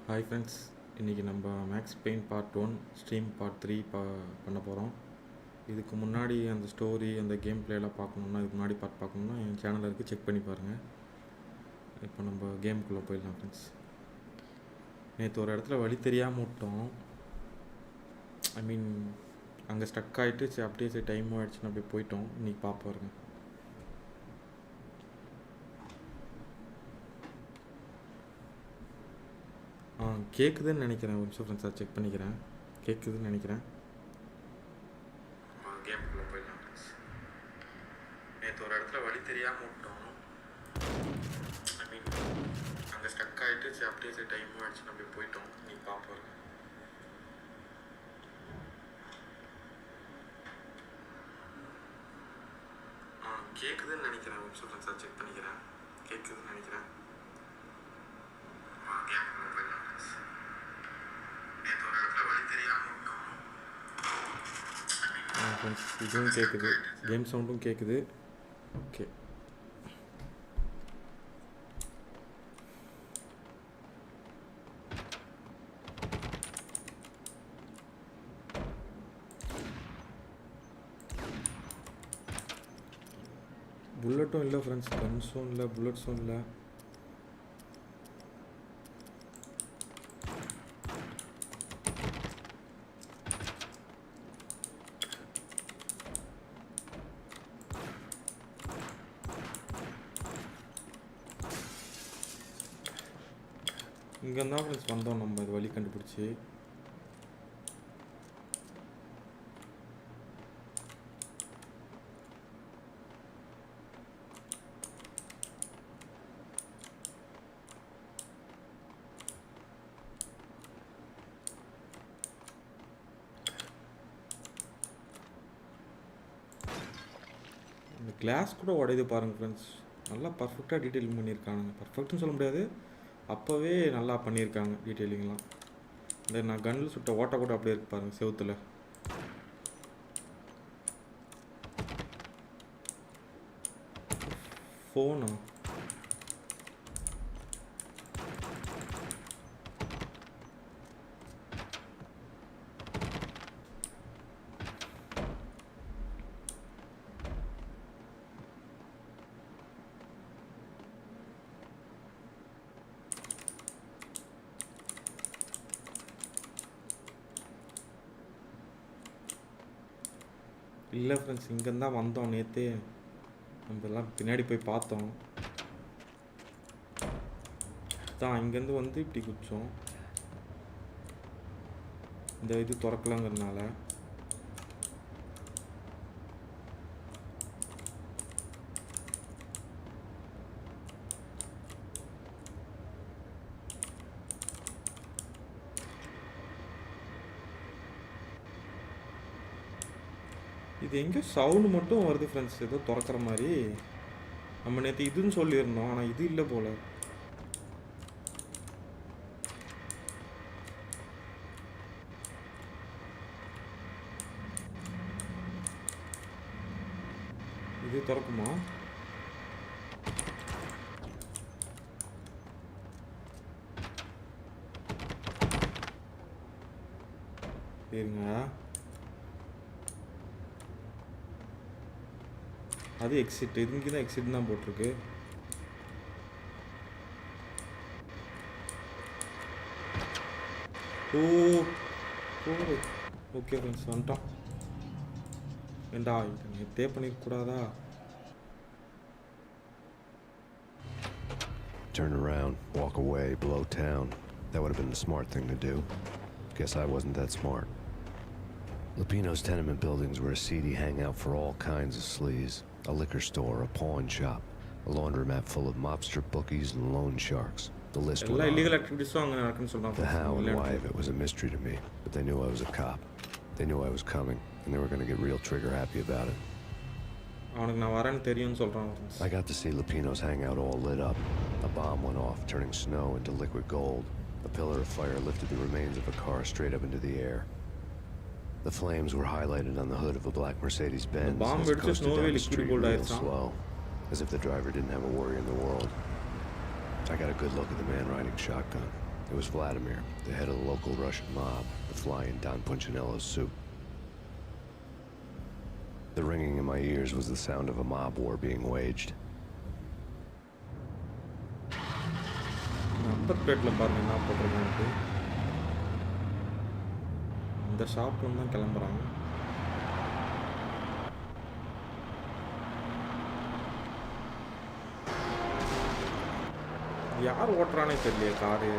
Hi friends, இன்றைக்கி நம்ம Max Payne part 1 stream part 3 பண்ண போகிறோம். இதுக்கு முன்னாடி அந்த ஸ்டோரி அந்த கேம் பிளேலாம் பார்க்கணுன்னா, இதுக்கு முன்னாடி பார்ட் பார்க்கணுன்னா என் சேனலில் இருக்குது, செக் பண்ணி பாருங்கள். இப்போ நம்ம கேமுக்குள்ளே போயிடலாம் ஃப்ரெண்ட்ஸ். நேற்று ஒரு இடத்துல வழி தெரியாமல் விட்டோம். அங்கே ஸ்டக் ஆகிட்டு சரி அப்படியே சரி டைம் ஆகிடுச்சுன்னு அப்படியே போயிட்டோம். இன்றைக்கி பார்ப்பாருங்க. கேட்குதுன்னு நினைக்கிறேன். ஒரு நிமிஷம் ஃப்ரெண்ட்ஸாக செக் பண்ணிக்கிறேன். கேட்குதுன்னு நினைக்கிறேன். கேமுக்குள்ளே போயிடலாம் ஃப்ரெண்ட்ஸ். நேற்று ஒரு இடத்துல வழி தெரியாமல் விட்டோம். அங்கே ஸ்டக் ஆகிட்டு சரி அப்படியே சரி டைம் ஆகிடுச்சுன்னு அப்படியே போயிட்டோம். நீ பார்ப்பாரு. கேட்குதுன்னு நினைக்கிறேன். ஒரு நிமிஷம் ஃப்ரெண்ட்ஸாக செக் பண்ணிக்கிறேன். கேட்குதுன்னு நினைக்கிறேன். கேமுக்குள்ளே போயிடலாம் ஃப்ரெண்ட்ஸ். நேற்று ஒரு இடத்துல வழி தெரியாமல் விட்டோம். ஃப்ரெண்ட்ஸ், இதுவும் கேட்குது, கேம் சவுண்டும் கேட்குது. ஓகே, புல்லட்டும் இல்லை ஃப்ரெண்ட்ஸ், கன்ஸும் இல்லை, புல்லட்ஸும் இல்லை. இங்கே தான் ஃப்ரெண்ட்ஸ் வந்தோம் நம்ம, இது வழி கண்டுபிடிச்சி. இந்த கிளாஸ் கூட உடையுது பாருங்கள் ஃப்ரெண்ட்ஸ். நல்லா பர்ஃபெக்டாக டீட்டெயிலிங் பண்ணியிருக்காங்க. பர்ஃபெக்ட்னு சொல்ல முடியாது, அப்போவே நல்லா பண்ணியிருக்காங்க டீட்டெயிலிங்லாம். இந்த நான் கன்னில் சுட்ட ஓட்ட கூட அப்படியே இருக்கு பாருங்கள் செவுத்தில். ஃபோனா? இல்லை ஃப்ரெண்ட்ஸ், இங்கேருந்து தான் வந்தோம் நேற்றே. நம்ம எல்லாம் பின்னாடி போய் பார்த்தோம். தான் இங்கேருந்து வந்து இப்படி குச்சோம். இந்த இது திறக்கலாங்கிறதுனால. இது எங்கேயோ சவுண்டு மட்டும் வருது ஃப்ரெண்ட்ஸ், ஏதோ திறக்கிற மாதிரி. நம்ம நேற்று இதுன்னு சொல்லியிருந்தோம், ஆனால் இது இல்லை போல். இது திறக்குமா? இருங்க, அது எக்ஸிட். இது இங்கே தான் எக்ஸிட் தான் போட்டிருக்கு. ஓ ஓ ஓகே ஃப்ரெண்ட்ஸ், வந்துட்டோம். ஏண்டா இது நேற்றே பண்ணிருக்கூடாதா? Turn around, walk away, blow town. That would have been the smart thing to do. Guess I wasn't that smart. Lupino's tenement buildings were a seedy hangout for all kinds of sleaze. A liquor store, a pawn shop, a laundromat full of mobster bookies and loan sharks. The list went on. Illegal activities The how and why of it was a mystery to me, but they knew I was a cop. They knew I was coming, and they were going to get real trigger happy about it. I got to see Lupino's hangout all lit up. A bomb went off, turning snow into liquid gold. A pillar of fire lifted the remains of a car straight up into the air. The flames were highlighted on the hood of a black Mercedes-Benz as it coasted down the street real slow, as if the driver didn't have a worry in the world. I got a good look at the man riding shotgun. It was Vladimir, the head of the local Russian mob, the fly in Don Punchinello's soup. The ringing in my ears was the sound of a mob war being waged. Number பிளேட்டில் பாருங்கள் என்ன போட்டிருக்கான்ட்டு. இந்த ஷாப்லேருந்து தான் கிளம்புறாங்க. யார் ஓட்டுறானே தெரியலையே car.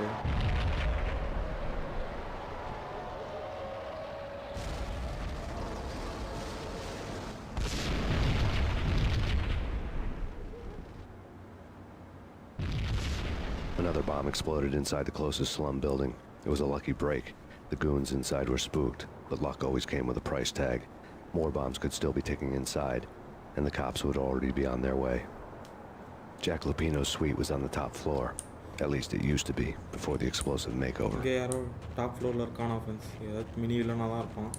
Another bomb exploded inside the closest slum building. It was a lucky break. The goons inside were spooked, but luck always came with a price tag. More bombs could still be ticking inside, and the cops would already be on their way. Jack Lupino's suite was on the top floor. At least it used to be, before the explosive makeover. இங்கே யாரோ top ஃப்ளோரில் இருக்கானா friends. ஏதாவது mini வில்லனாக தான் இருப்பான்.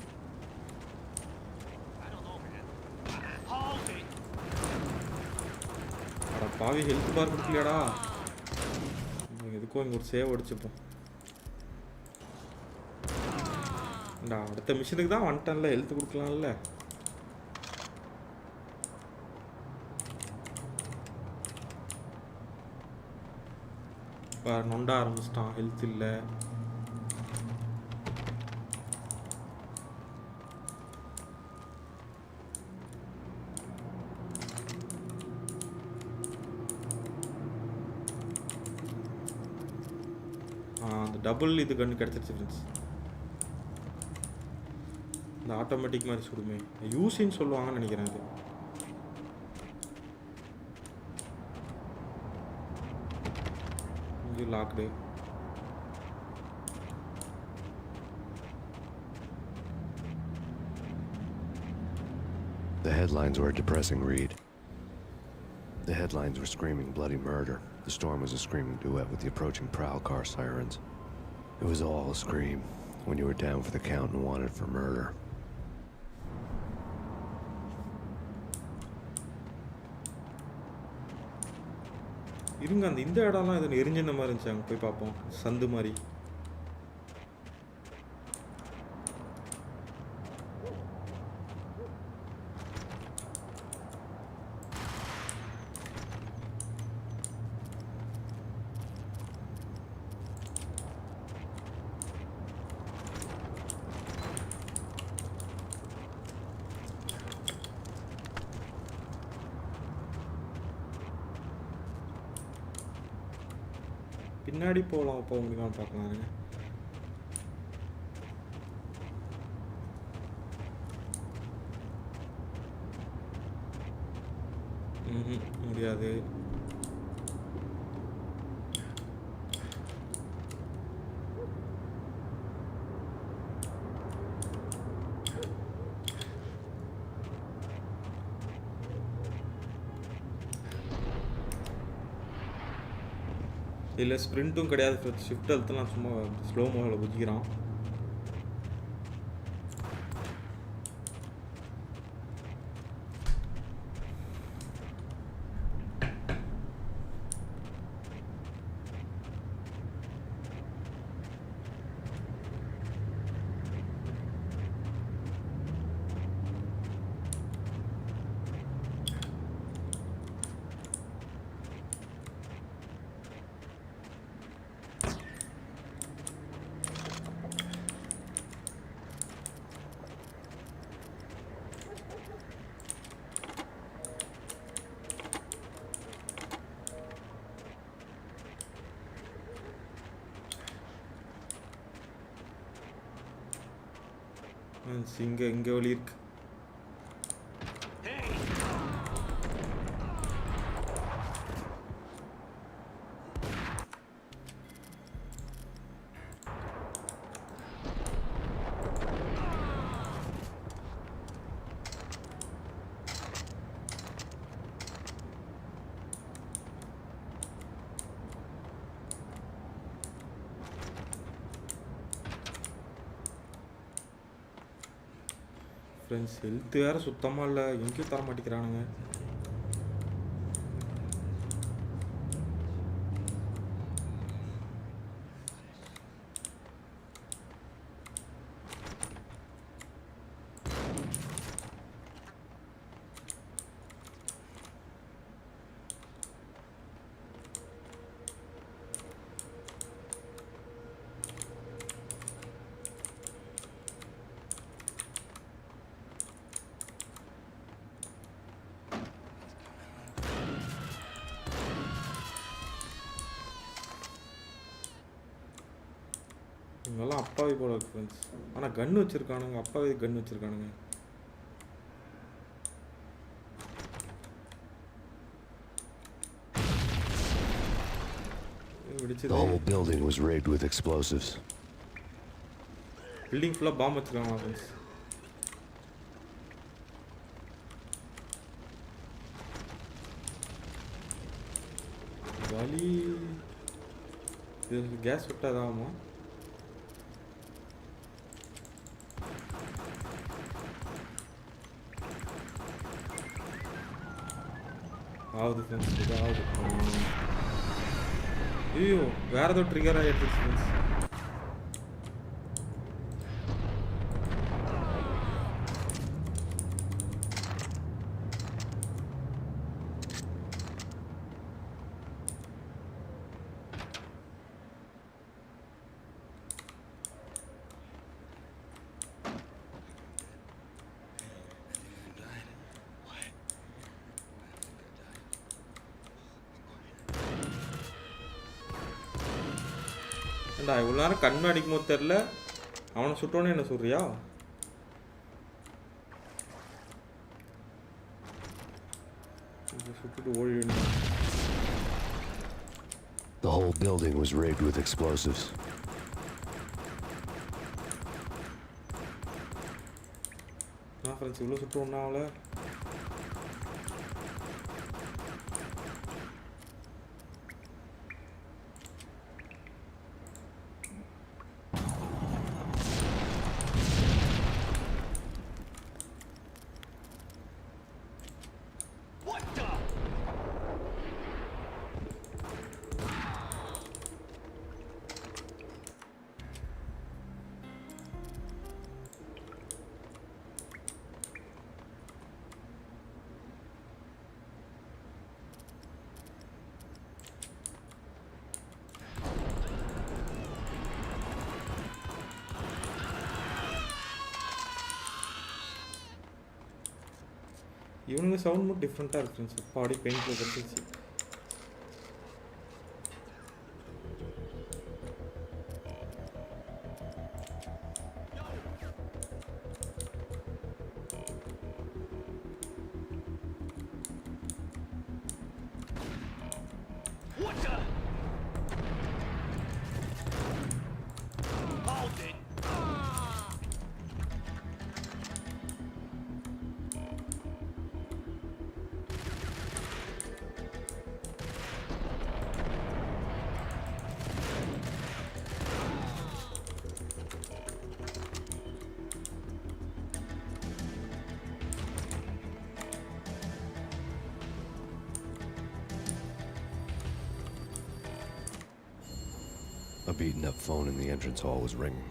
அட பாவி ஹெல்த் பார் கொடுக்கலையாடா. எதுக்கும் இங்கே ஒரு சேவ் அடிச்சுப்போம். அடுத்த மிஷினுக்கு தான் வந்துட்டேன்ல, ஹெல்த் கொடுக்கலாம்ல. இப்போ நொண்ட ஆரம்பிச்சிட்டான், ஹெல்த் இல்லை. அந்த டபுள் இது கன்று கிடச்சிருச்சு ஃப்ரெண்ட்ஸ். இந்த ஆட்டோமேட்டிக் மாதிரி சுடுமே, யூசின்னு சொல்லுவாங்கன்னு நினைக்கிறேன். அது இங்கே logged. The headlines were a depressing read. The headlines were screaming bloody murder. The storm was a screaming duet with the approaching prowl car sirens. It was all a scream when you were down for the count and wanted for murder. இருங்க, அந்த இந்த இடம்லாம் இது எரிஞ்சின மாதிரி இருந்துச்சு. அங்கே போய் பார்ப்போம். சந்து மாதிரி. பின்னாடி போகலாம், போக முடியுமான்னு பார்க்கலாம். முடியாது. இதில் ஸ்ப்ரிண்ட்டும் கிடையாது. ஷிஃப்ட் அழுத்தலாம், சும்மா ஸ்லோ மோடில் குதிக்கிறான். இங்கே வழி இருக்கு. ஃப்ரெண்ட்ஸ், ஹெல்த் வேறு சுத்தமாக இல்லை. எங்கேயும் தர மாட்டேங்கிறானுங்க. இவங்கெல்லாம் அப்பாவி போல இருக்கு ஃப்ரெண்ட்ஸ். ஆனால் கன்று வச்சுருக்கானுங்க, அப்பாவி கன்று வச்சுருக்கானுங்க. The whole building was rigged with explosives. Building ஃபுல்லாக பாம்பு வச்சுருக்காங்க ஃப்ரெண்ட்ஸ். வலி இது கேஸ் விட்டால் எதாகுமா? ஆகுது ஃப்ரெண்ட்ஸ், இது ஆகுது. ஐயோ வேறு ஏதோ ட்ரிகர் ஆகிடுச்சு ஃப்ரெண்ட்ஸ். ஏண்டா இவ்வளோ நேரம் கண்ணு அடிக்கும் போது தெரில, அவனை சுட்டோன்னே என்ன சொல்றியா? சுட்டுட்டு ஓடிடணும். The whole building was rigged with explosives. நான் ஃப்ரெண்ட்ஸ் இவ்வளோ சுட்டு ஒன்றா அவளை. இவனுங்க சவுண்ட் மட்டும் டிஃப்ரெண்ட்டாக இருக்கு ஃப்ரெண்ட்ஸ். பாடி பெயிண்டில் கட்டிச்சு. A beaten-up phone in the entrance hall was ringing.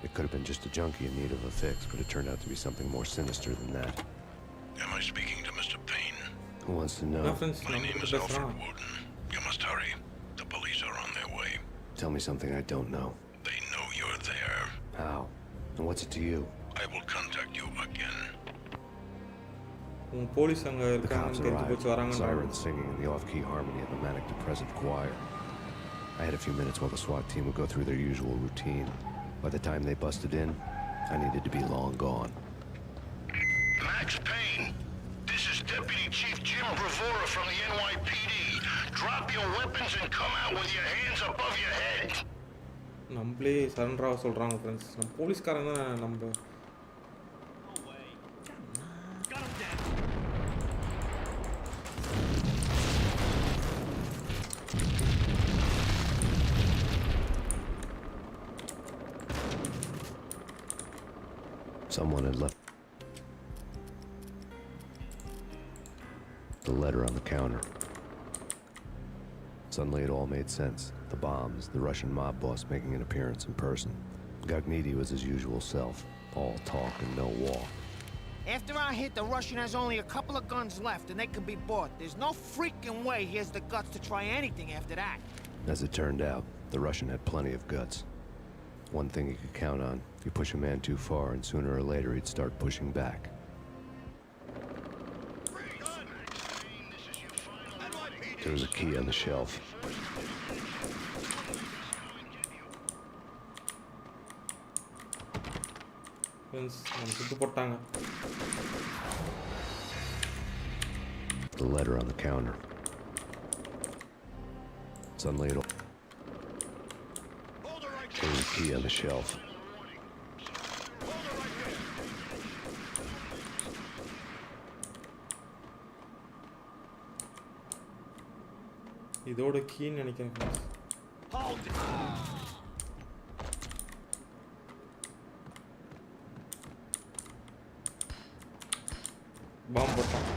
It could have been just a junkie in need of a fix, but it turned out to be something more sinister than that. Am I speaking to Mr. Payne? Who wants to know? My name is Alfred Woden. You must hurry. The police are on their way. Tell me something I don't know. They know you're there. How? And what's it to you? I will contact you again. The cops arrived, sirens singing in the off-key harmony of a manic depressive choir. I had a few minutes while the SWAT team would go through their usual routine. By the time they busted in, I needed to be long gone. Max Payne, this is Deputy Chief Jim Bravura from the NYPD. Drop your weapons and come out with your hands above your head. நம்மளே சரண்டராக சொல்கிறாங்க friends. நம்ம போலீஸ்காரங்க தான் நம்ம Someone had left the letter on the counter. Suddenly it all made sense. The bombs, the Russian mob boss making an appearance in person. Gagnidi was his usual self, all talk and no walk. After our hit, the Russian has only a couple of guns left and they can be bought. There's no freaking way he has the guts to try anything after that. As it turned out, the Russian had plenty of guts. One thing he could count on, you push a man too far and sooner or later he'd start pushing back. There was a key on the shelf. Friends நம்ம சுட்டு போட்டாங்க. The letter on the counter. Suddenly it'll... There's a key on the shelf. இதோட கீன்னு நினைக்கிறேன் friends. பாம்பு போட்டான்.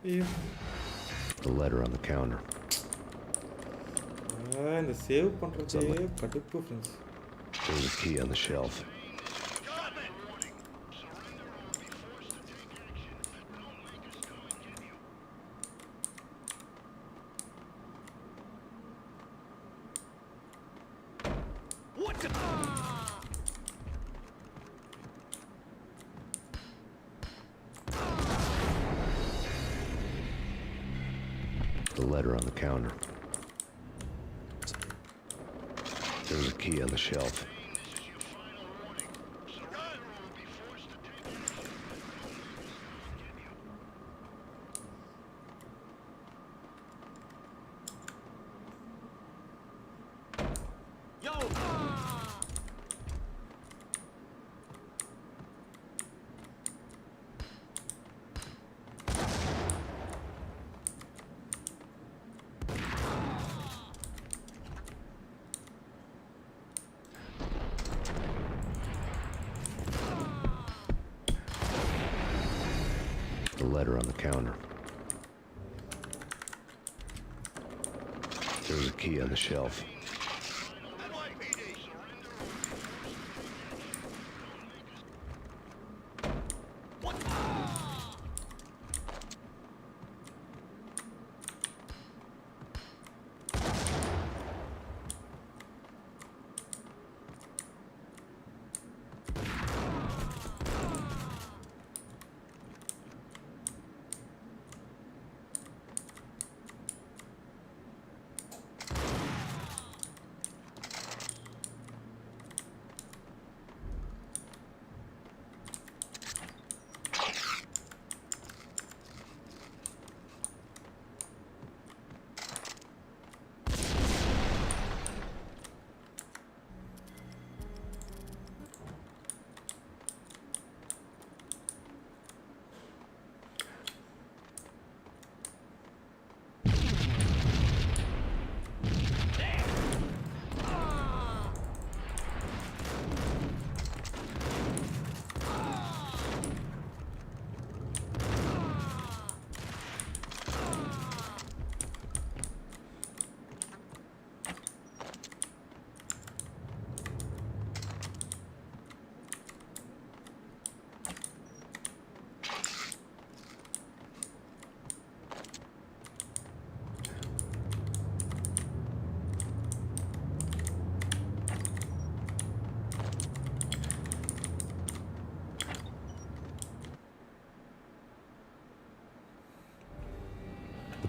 ஐயோ, The letter on the counter. இந்த save பண்ணுறதே கடுப்பு friends. There's a key on the shelf. The letter on the counter. There's a key on the shelf. The letter on the counter. There's a key on the shelf.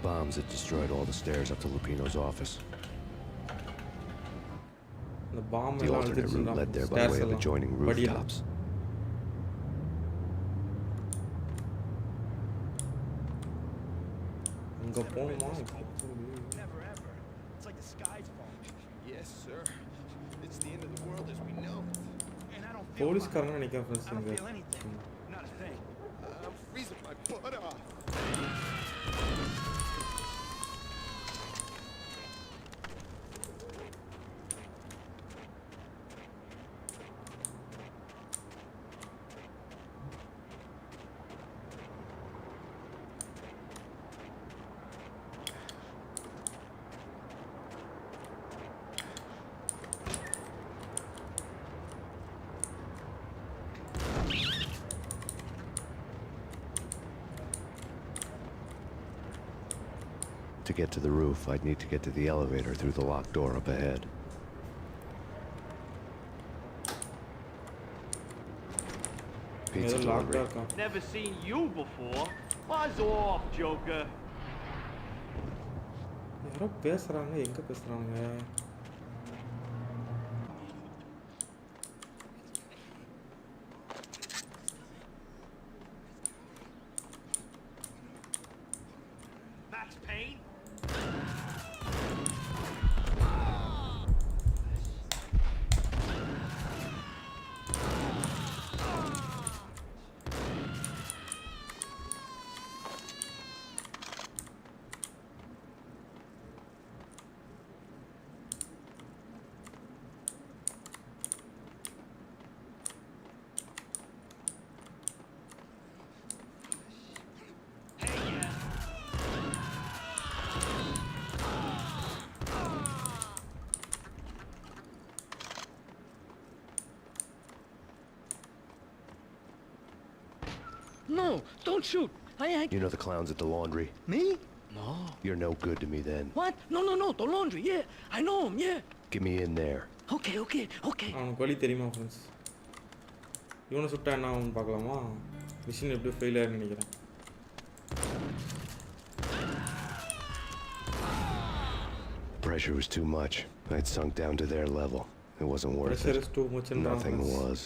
Bombs that destroyed all the stairs up to Lupino's office. இந்த பாம்பு The எல்லாம் alternate route அழுதுச்சுன்னா led there by stairs way of எல்லாம் adjoining படியெல்லாம். rooftops. அங்கே போகணுமா? Never ever. It's like the sky's falling. Yes, sir. It's the end of the world as we know it. And I don't feel போலீஸ்காரங்க நினைக்கிறேன் friends I don't இங்க feel anything. Not a thing. I'm freezing my butt off. To get to the roof, I'd need to get to the elevator through the locked door up ahead. Pizza ஏதோ லாக்டா delivery. இருக்கா Never seen you before. Buzz off, Joker. யாரோ பேசுறாங்க எங்க பேசுறாங்க Max Payne? No, don't shoot. I ain't. You know the clowns at the laundry? Me? No. You're no good to me then. What? No, no, no. The laundry. Yeah, I know him. Yeah. Get me in there. Okay, okay, okay. அவனுக்கு வழி தெரியுமா friends இவனை சுட்டா என்ன ஆகும்னு பார்க்கலாமா machine எப்படியும் fail ஆயிருன்னு நினைக்கிறேன் Pressure was too much. I'd sunk down to their level. It wasn't worth pressure it. Is too much Nothing was.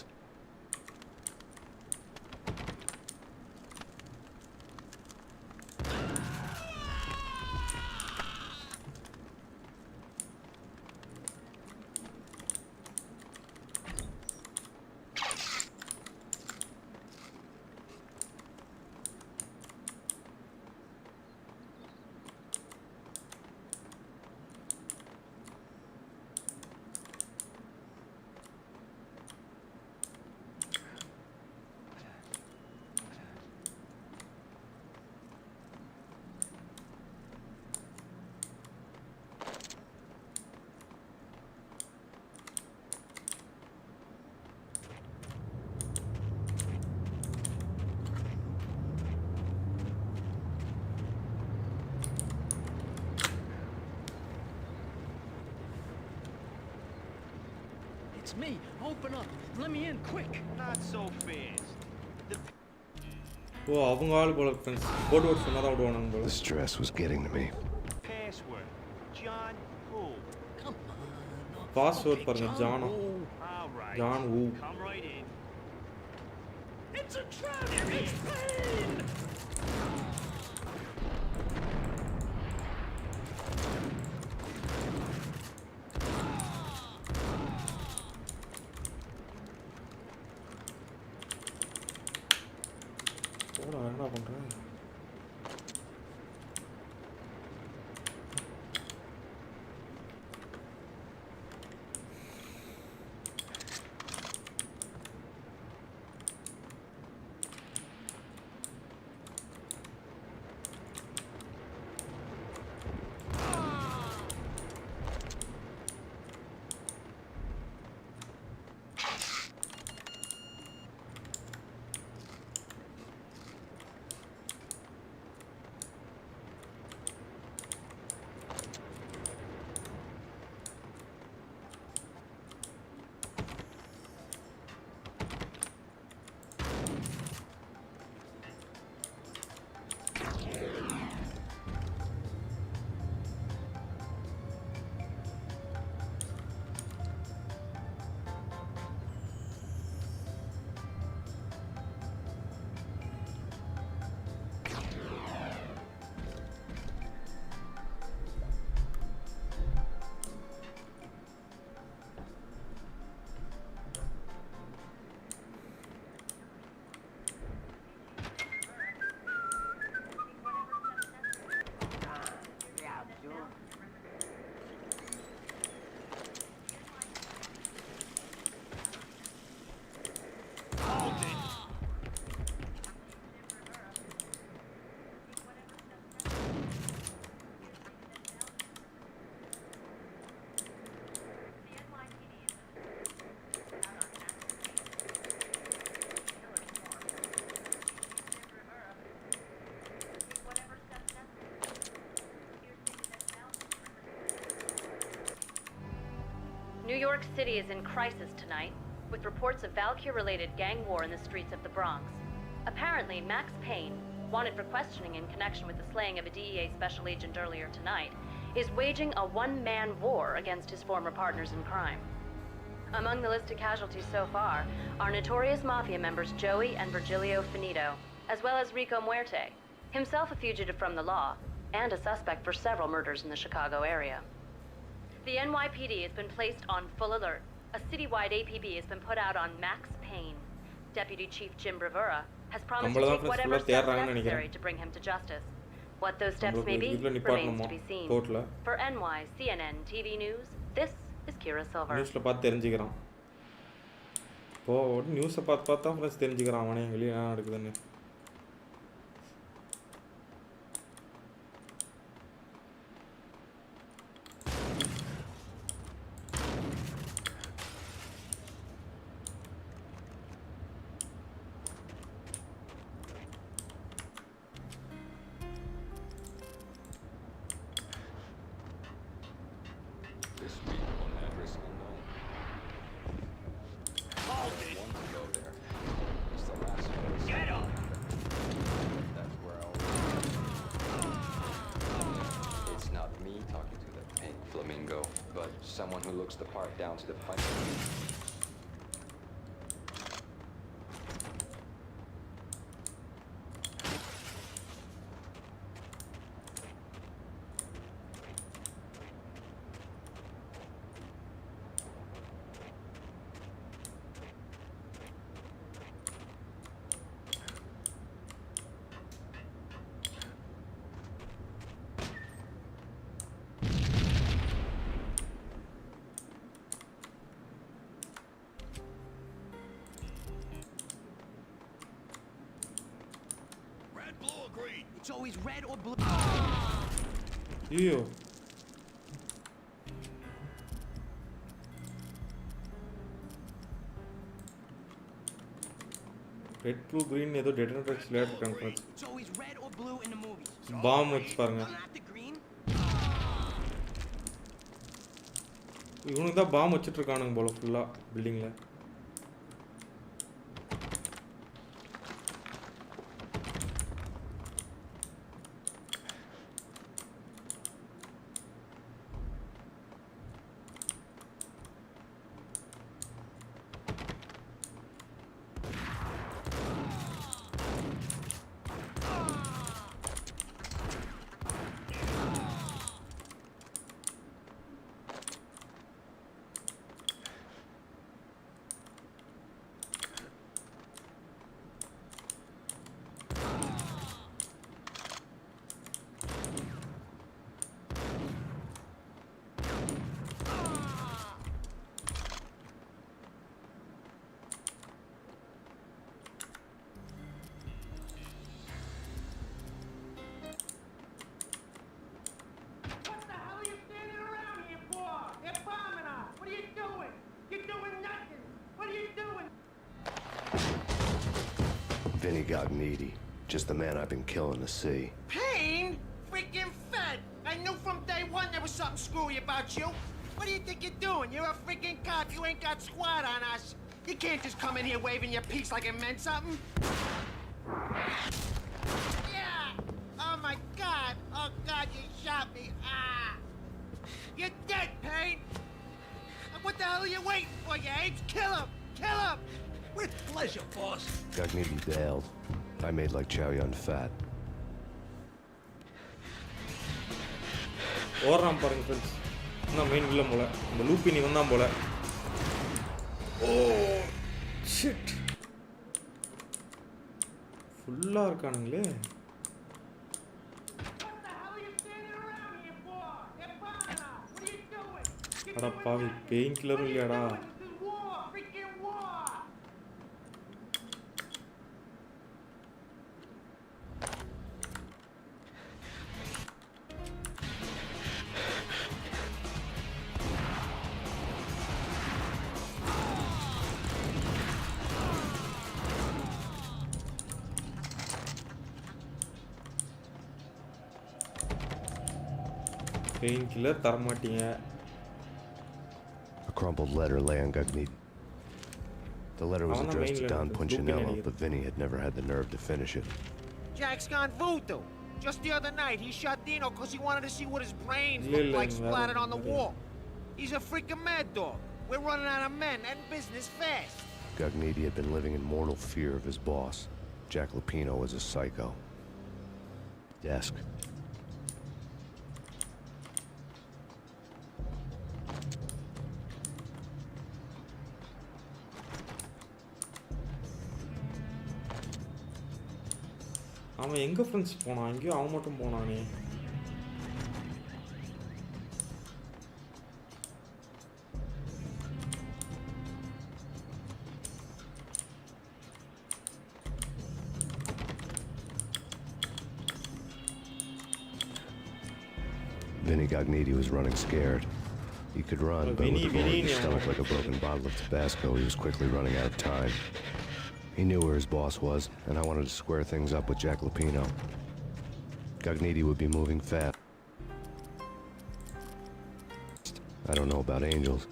It's me. Open up. Let me in quick. Not so fast. ஓ அவங்க ஆள் போல friends போட்டு ஒரு சொன்னா தான் விடுவானுங்க போல The stress was getting to me. Password. John who? Come on. No. Password Okay, பாருங்க John. ஜானா Oh, All right. John who? Come right in. it's a trap. It's Payne. போடா என்ன பண்றேன் New York City is in crisis tonight, with reports of Valkyr-related gang war in the streets of the Bronx. Apparently, Max Payne, wanted for questioning in connection with the slaying of a DEA special agent earlier tonight, is waging a one-man war against his former partners in crime. Among the list of casualties so far are notorious mafia members Joey and Virgilio Finito, as well as Rico Muerte, himself a fugitive from the law, and a suspect for several murders in the Chicago area. The NYPD has been placed on full alert. A citywide APB has been put out on Max Payne. Deputy Chief Jim Bravura has promised to take whatever steps necessary to bring him to justice. What those steps may be remains to be seen. For NY CNN TV News, this is Kira Silver. நியூஸில் பார்த்து தெரிஞ்சுக்கிறான். இப்போது நியூஸை பார்த்து தான் friends தெரிஞ்சுக்கிறான் அவனே வெளியே என்ன நடக்குதுன்னு. Someone who looks the part down to the punch. It's always red or blue. ஐயோ ரெட் ப்ளூ green ஏதோ டெட்டனேட்டர் ஸ்லேட் இருக்காங்க. It's always red or blue in the movies. Bomb வச்சு பாருங்க. Not the green. இவனுக்கு தான் bomb வச்சிட்டு இருக்கானுங்க போல ஃபுல்லா பில்டிங்ல. Vinny got needy. Just the man I've been killing to see. Payne? Freaking fed! I knew from day one there was something screwy about you. What do you think you're doing? You're a freaking cop. You ain't got squat on us. You can't just come in here waving your piece like it meant something. Yeah! Oh my God! Oh God, you shot me! Ah! You're dead, Payne! What the hell are you waiting for, you apes? Kill him! Kill him! With pleasure, boss. Gagnetti bailed. I made like Chow Yun fat. ஓடுறான் பாருங்க friends. நான் main villain போல. இந்த லூப்பினி வந்தான் போல. Oh shit. ஃபுல்லா இருக்கானுங்களே. அட பாவி பெயின் கில்லரும் இல்லையாடா. பெயின் கில்லர் தர மாட்டீங்க. crumpled letter lay on Gagniti. The letter was Avana addressed main to letter, Don it's Punchinello, Lupin but Vinny had never had the nerve to finish it. Jack's gone voodoo. Just the other night, he shot Dino because he wanted to see what his brains Lil looked like and splattered on the Larry. wall. He's a freaking mad dog. We're running out of men and business fast. Gagniti had been living in mortal fear of his boss. Jack Lupino was a psycho. Desk. அவன் எங்கே friends போனான்? எங்கேயோ அவன் மட்டும் போனானே. Vinny Gagniti was running scared. He could run, but with a roar in his stomach like a broken bottle of Tabasco, he was quickly running out of time. He knew where his boss was, and I wanted to square things up with Jack Lupino. Gagniti would be moving fast. I don't know about angels,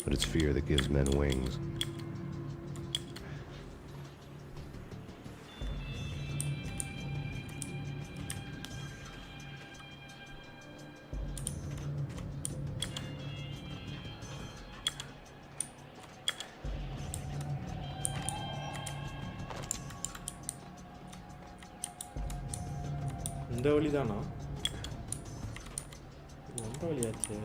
but it's fear that gives men wings. இந்த வழி தானா? எந்த வழியாச்சு?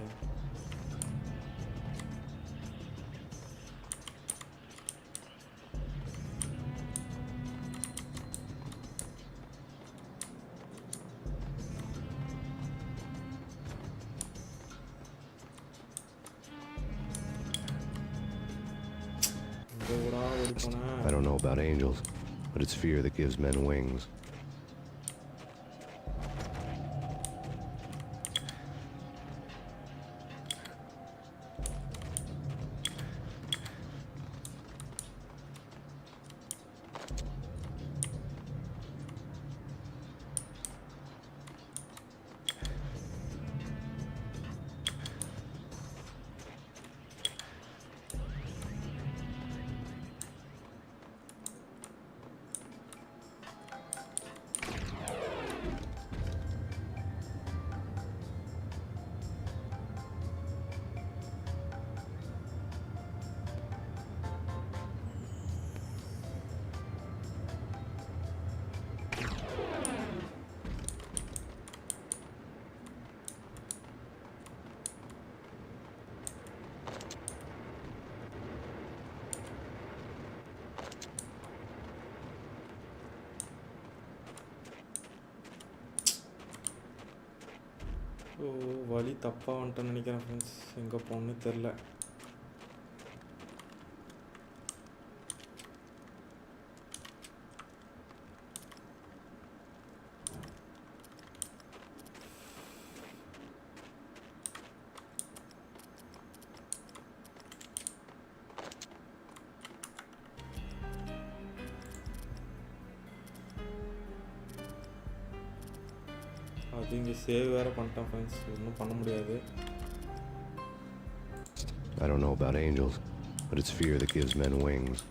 I don't know about angels, but it's fear that gives men wings. ஓ, வழி தப்பாக வந்துட்டேன்னு நினைக்கிறேன் friends. எங்கே போகணுன்னு தெரில. அது இங்கே சேவ் வேறு பண்ணிட்டேன் ஃப்ரெண்ட்ஸ். ஒன்றும் பண்ண முடியாது. I don't know about angels, but it's fear that gives men wings.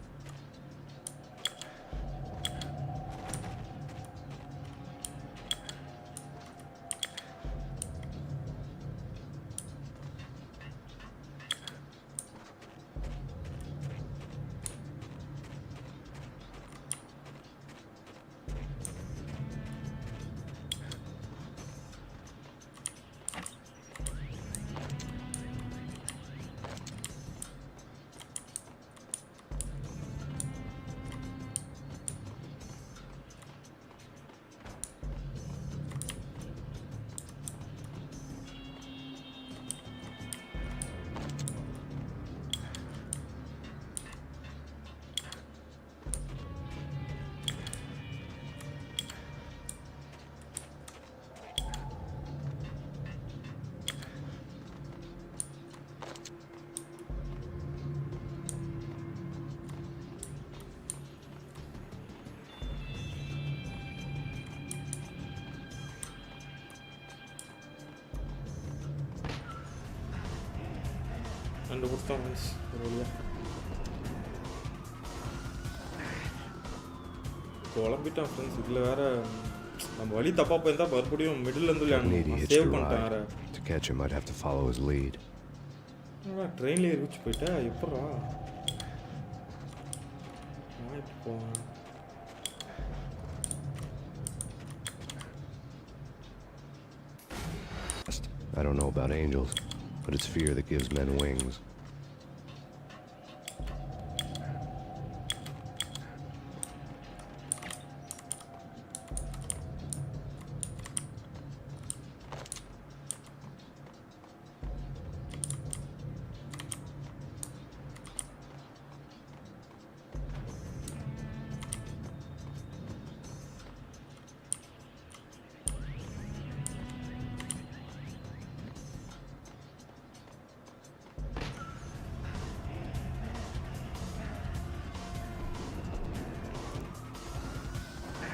கண்டுபிடிச்சோம் ஃப்ரெண்ட்ஸ் ஒரு வழியா. குழம்பிட்டோம் ஃப்ரெண்ட்ஸ். இதில் வேற நம்ம வழி தப்பாக போயிருந்தால் மறுபடியும் மிடில் Needy இருந்து hitched a சேவ் பண்ணிட்டேன் வேற. ride. To catch him, I'd have to follow his lead. ட்ரெயின்லேயே இருந்துச்சு போயிட்டா எப்பட்றா நான் இப்போ போவேன். I don't know about angels, but it's fear that gives men wings.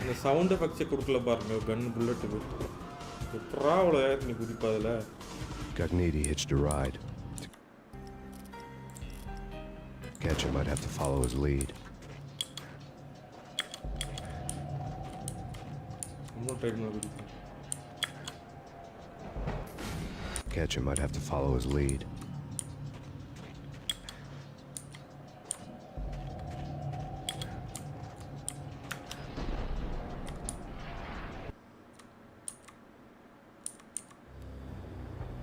இந்த சவுண்ட் எஃபெக்ட்ஸே கொடுக்கல பாருங்க கன் புல்லட்டுக்கு. எப்படா அவ்வளோ நீ குதிப்பா அதில். Needy hitched a ride. To catch him, I'd have to follow his lead. இன்னும் ட்ரெயின் மேலே குதிப்பேன். Catch him, I'd have to follow his lead.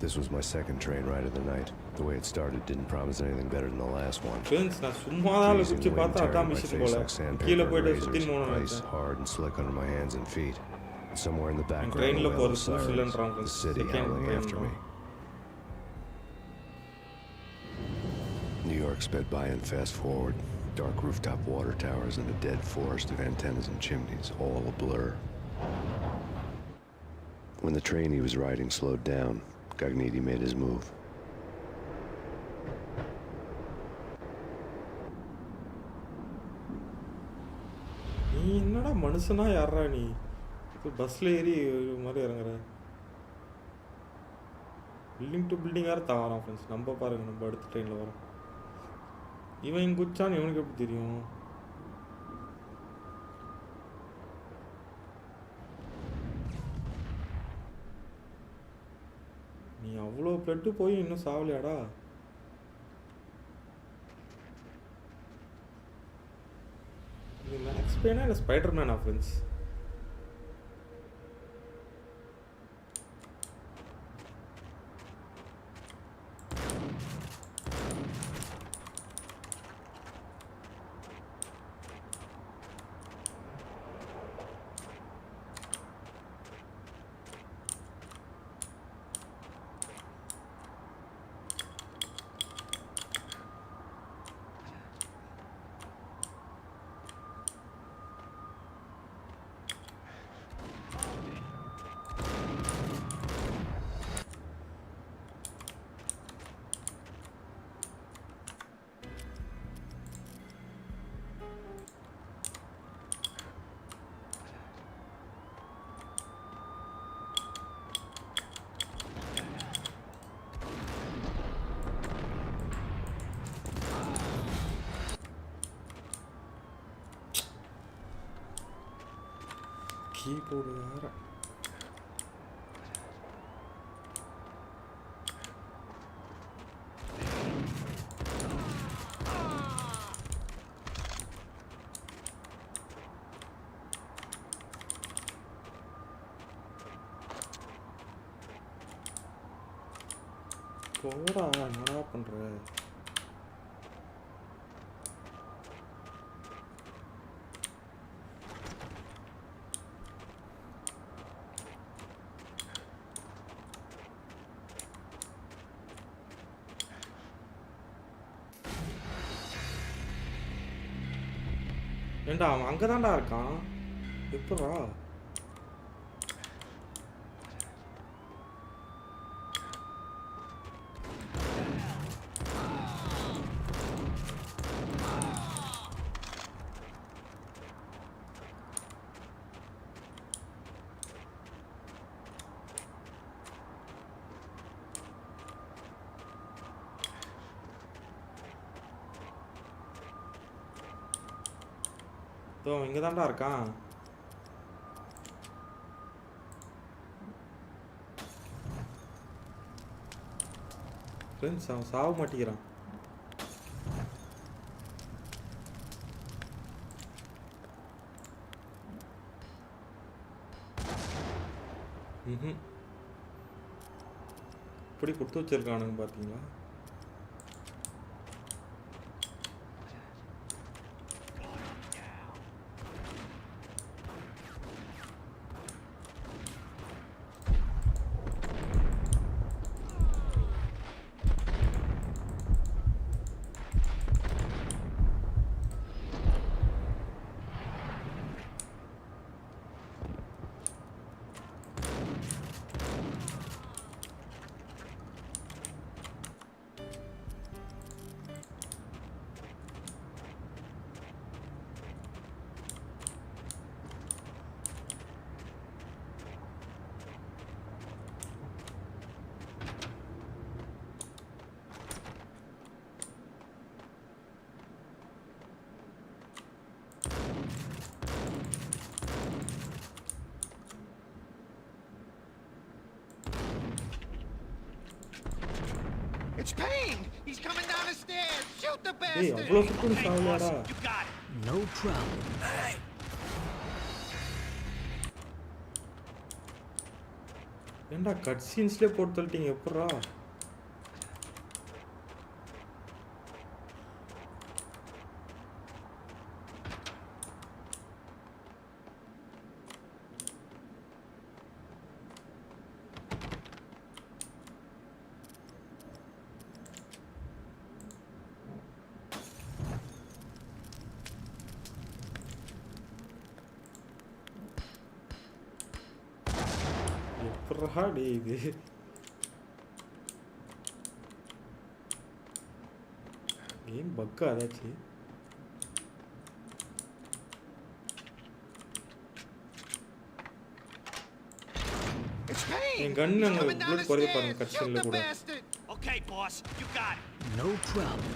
This was my second train ride of the night. The way it started didn't promise anything better than the last one. Friends நான் சும்மா தான் Freezing குதிச்சு wind பார்த்தா tearing அதான் my machine face போல like sandpaper கீழே and போயிட்டு razors, சுற்றின்னு போகணும்னு ice நினச்சேன். hard and slick under my hands and feet. And somewhere in the background, trainல the wail போறது of sirens, இல்லைன்றான் the friends. city Second howling train after தான். me. New York sped by in fast forward. Dark rooftop water towers and a dead forest of antennas and chimneys, all a blur. When the train he was riding slowed down, Gognitti made his move. நீ என்னடா மனுஷனா யாரா நீ பஸ்ஸில் ஏறி ஒரு மாதிரி இறங்குற. பில்டிங் டு பில்டிங் வேறு தாரான் ஃப்ரெண்ட்ஸ். நம்ம பாருங்கள் நம்ம அடுத்த ட்ரெயினில் வரோம். இவன் இங்கே குச்சான்னு இவனுக்கு எப்படி தெரியும். நீ அவ்வளோ பிளட்டு போய் இன்னும் சாவலையாடா. இது மேக்ஸ் பேனா இல்லை ஸ்பைடர் மேனா ஃப்ரெண்ட்ஸ். கீபோர்டு வேற. போடா என்னடா பண்ற. ஏண்டா அவன் அங்கே தான்டா இருக்கான். எப்படா இதோ இங்கே தான்டா இருக்கான். ஃப்ரெண்ட்ஸ் அவன் சாவ மாட்டேங்கிறான். இப்படி கொடுத்து வச்சிருக்கானுங்க பார்த்தீங்களா? It's Payne! He's coming down the stairs! Shoot the ஏய் bastard! அவ்வளோ சுட்டு சாவலாடா. You got it. No problem. ஏன்டா கட் சீன்ஸ்லேயே போட்டு தள்ளிட்டீங்க எப்பட்றா? எப்பட்றா டேய் இது? கேம் பக்கா அதாச்சு. It's Payne! என் கண்ணு He's அங்கே coming down the புல்லட் குறைய பாருங்க stairs! கட் Shoot சீனில் the கூட. bastard! Okay, boss. You got it. No problem.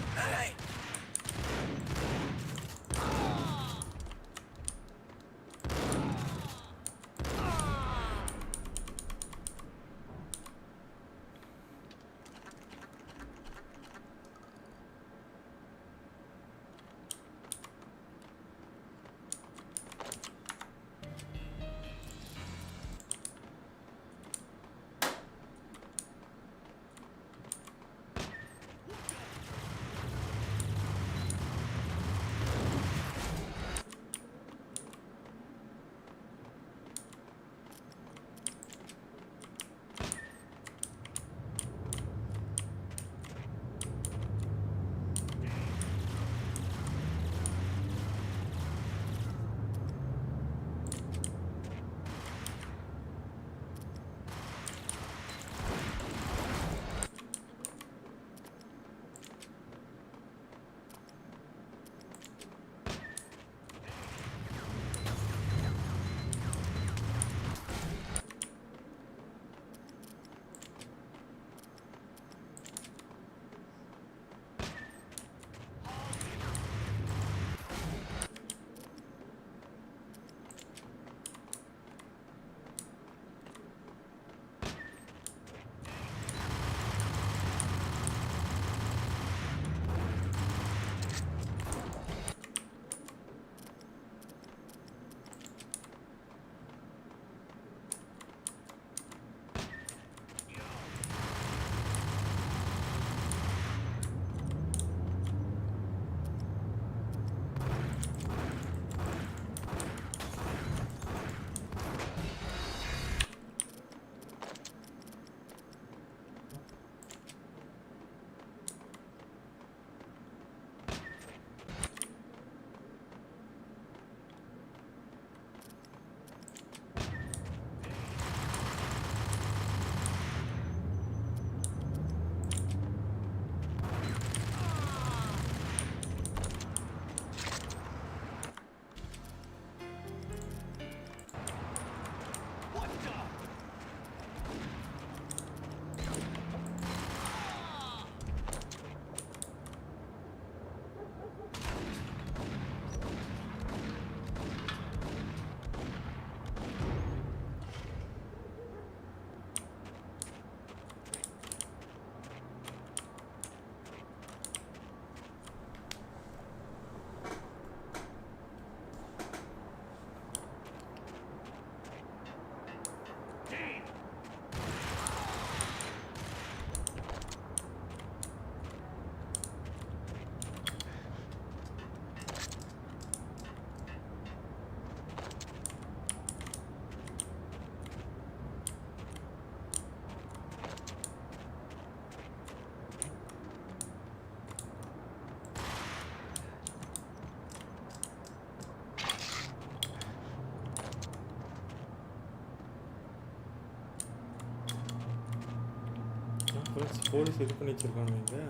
Friends police இது பண்ணி வச்சுருக்கானுங்க இங்கே.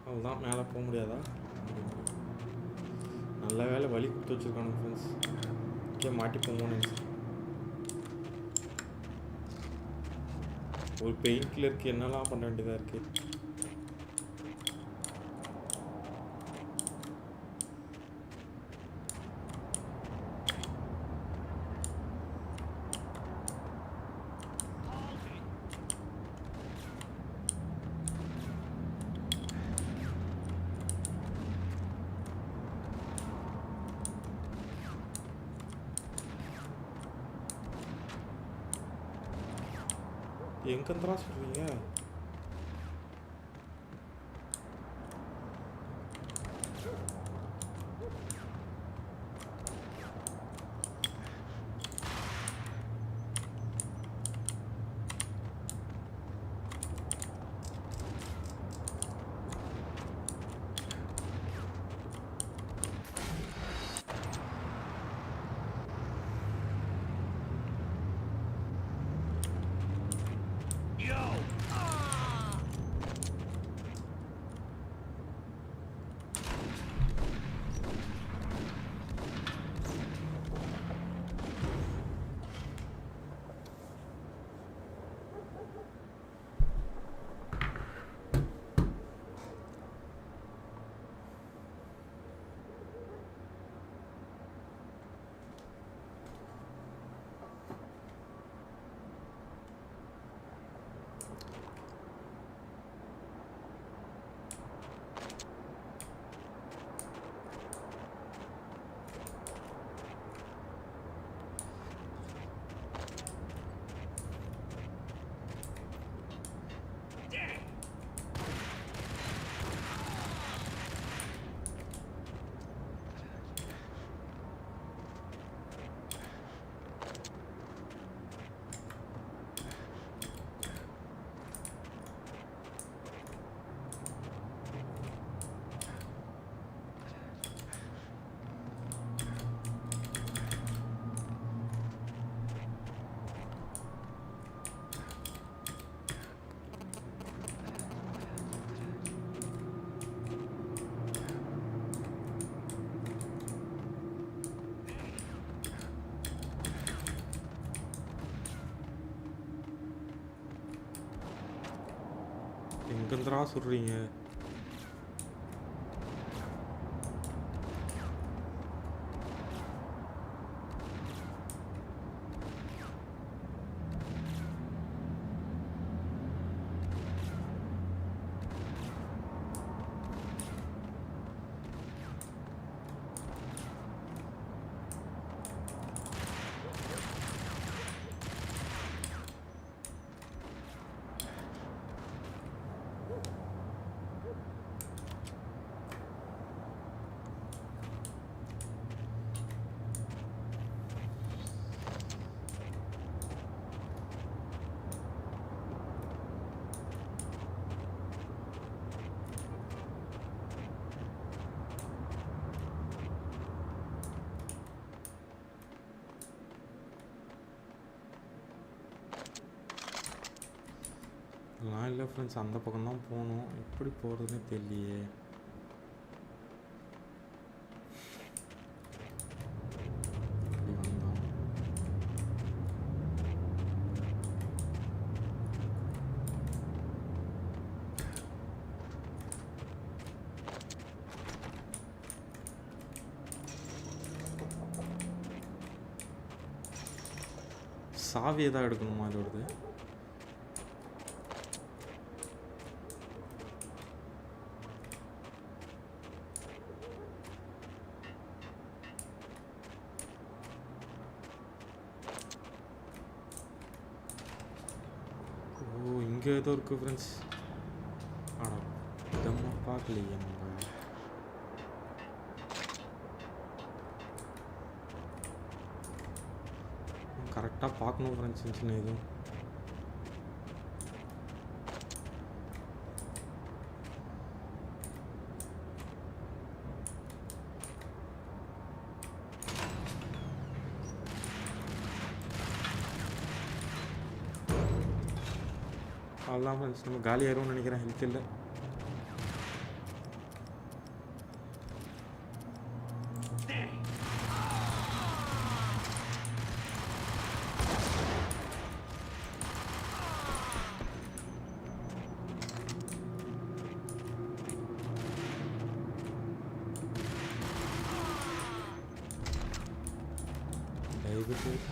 அதுதான் மேலே போக முடியாதா? நல்ல வேலை வழி கொடுத்து வச்சுருக்கானுங்க ஃப்ரெண்ட்ஸ். இங்கே மாட்டி போமோன்னு ஒரு பெயின் கில்லருக்கு என்னெல்லாம் பண்ண வேண்டியதாக இருக்குது. எங்கேருந்துடா சொல்கிறீங்க? எங்கேருந்துடா சொல்கிறீங்க? நான் இல்லை ஃப்ரெண்ட்ஸ், அந்த பக்கம் தான் போகணும். எப்படி போகிறதுன்னு தெரியலையே. இப்படி வந்தோம். சாவி எதாவது எடுக்கணுமா இதோடது? இங்கே ஏதோ இருக்குது ஃப்ரெண்ட்ஸ். ஆனால் இதம்மா பார்க்கலையே நம்ம. கரெக்டாக பார்க்கணும் ஃப்ரெண்ட்ஸ். சின்ன எதுவும் அவ்வளோதான் ஃப்ரெண்ட்ஸ், நம்ம காலி ஆயிரும்னு நினைக்கிறேன். ஹெல்த் இல்லை.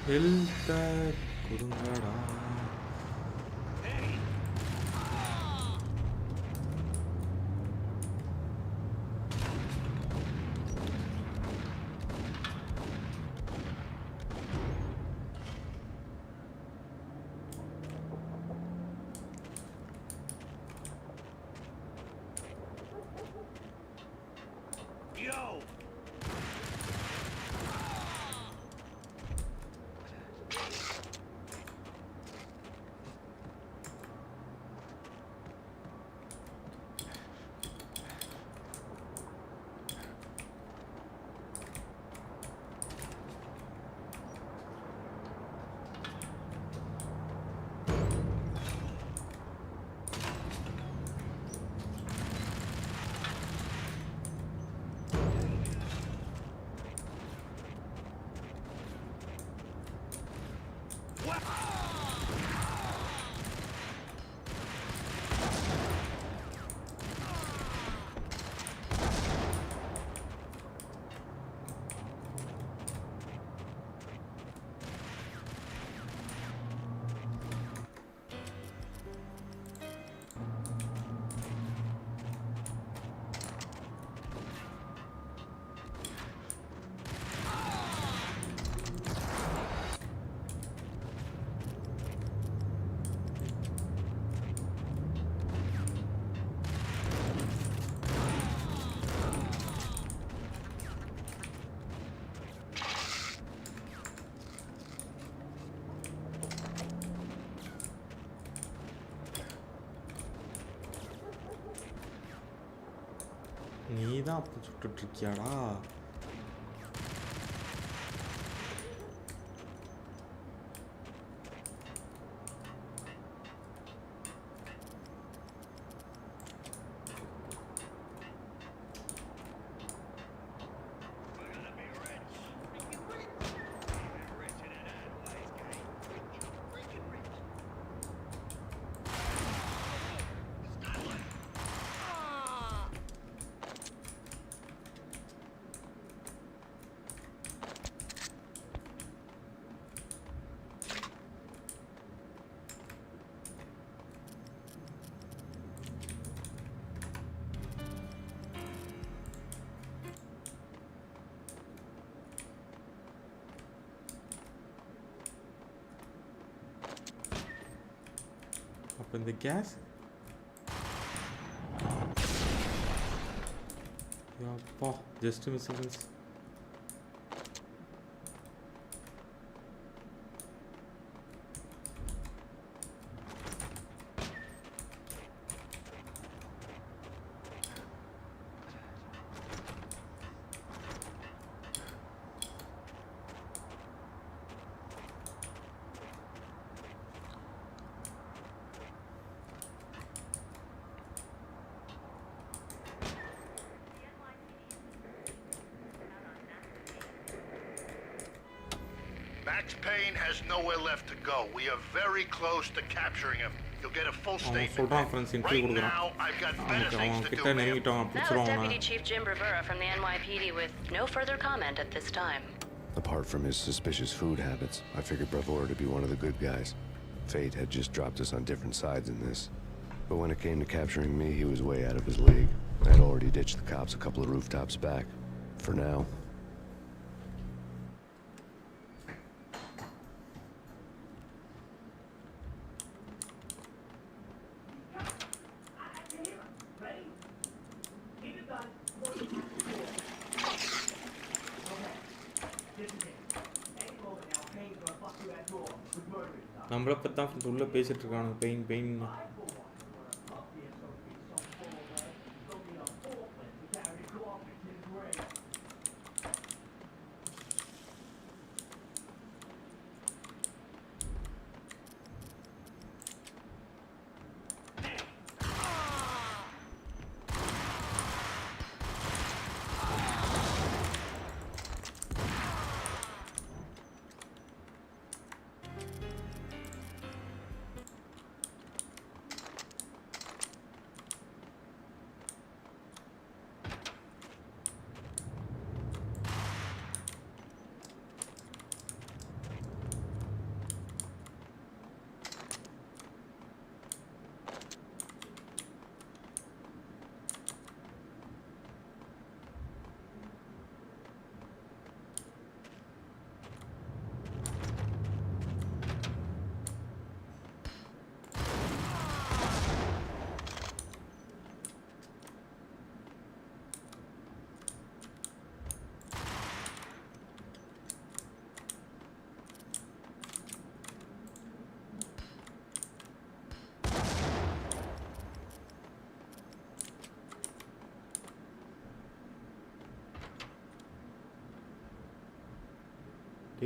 ஹெல்த்த கொடுங்கடா. Yo! நீ தான் அப்போ சுட்டுட்ருக்கியாடா? அப்போ இந்த கேஸ் அப்பா just miss friends. Max Payne has nowhere left to go. We are very close to capturing him. You'll get a full அவன் statement. சொல்கிறான் ஃப்ரெண்ட்ஸ், இன்டர்வியூ Right கொடுக்குறான். now, I've got better அவனுக்கு things அவன் to கிட்ட do, man. நெருங்கிட்டவன் That was பிடிச்சிருவான். Deputy Chief Jim Rivera from the NYPD with no further comment at this time. Apart from his suspicious food habits, I figured Bravura to be one of the good guys. Fate had just dropped us on different sides in this. But when it came to capturing me, he was way out of his league. I'd already ditched the cops a couple of rooftops back. For now, நம்மளை பற்றி தான் friends உள்ளே பேசிகிட்டு இருக்கானுங்க. Pain pain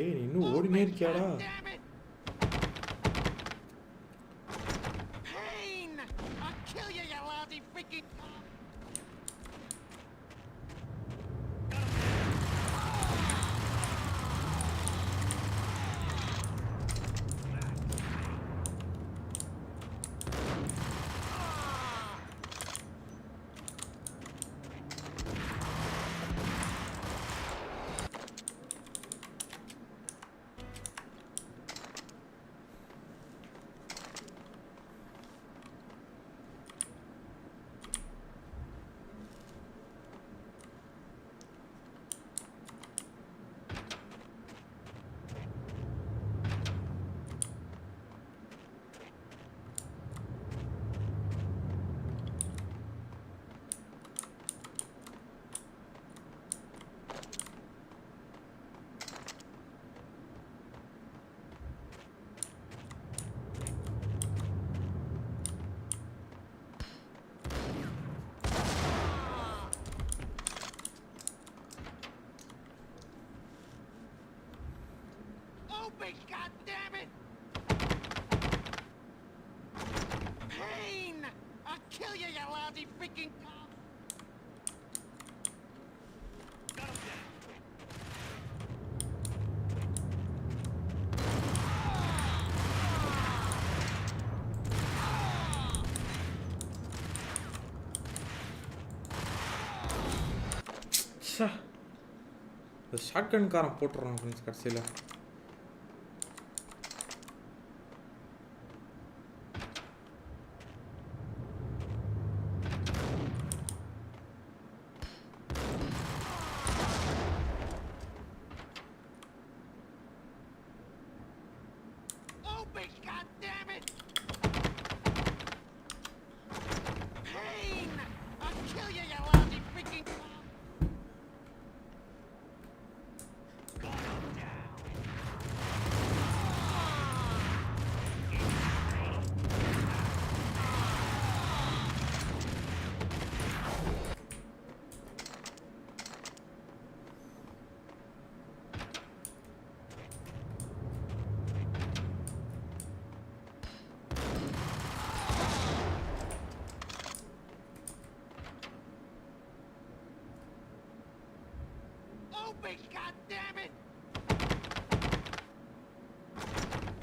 டேய் நீ இன்னும் ஓடினே இருக்கியாடா? Damn it! Payne! I'll kill you, you lousy freaking cop! Open, goddammit! Payne! I'll kill you, you lousy freaking cop! ச்சே, இந்த ஷாட்கன்காரன் போட்டுறான் ஃப்ரெண்ட்ஸ் கடைசியில். Open, goddammit! Payne! I'll kill you, you lousy freaking cop! Open, goddammit!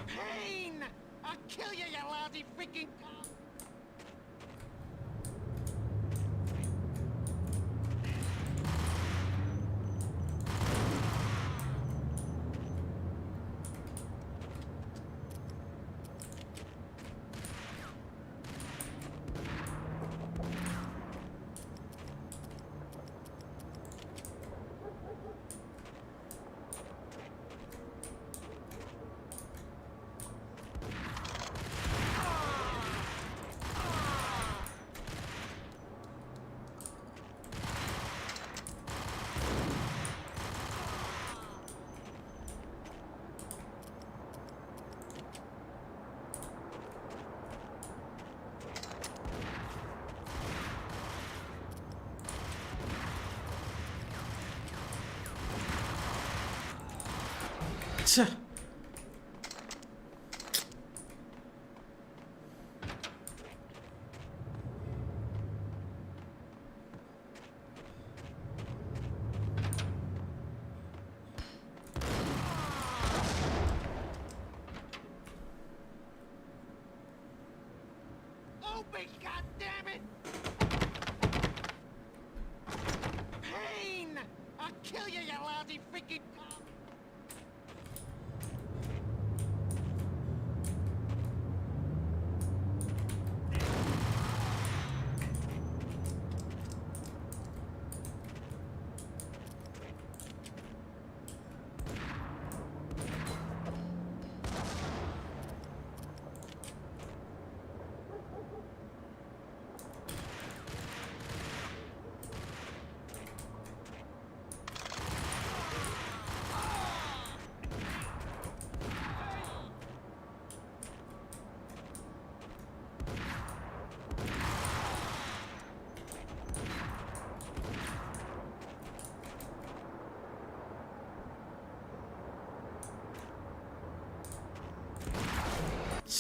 Payne! I'll kill you, you lousy freaking cop! ச்சே, Open, goddammit! Payne! I'll kill you, you lousy freaking cop!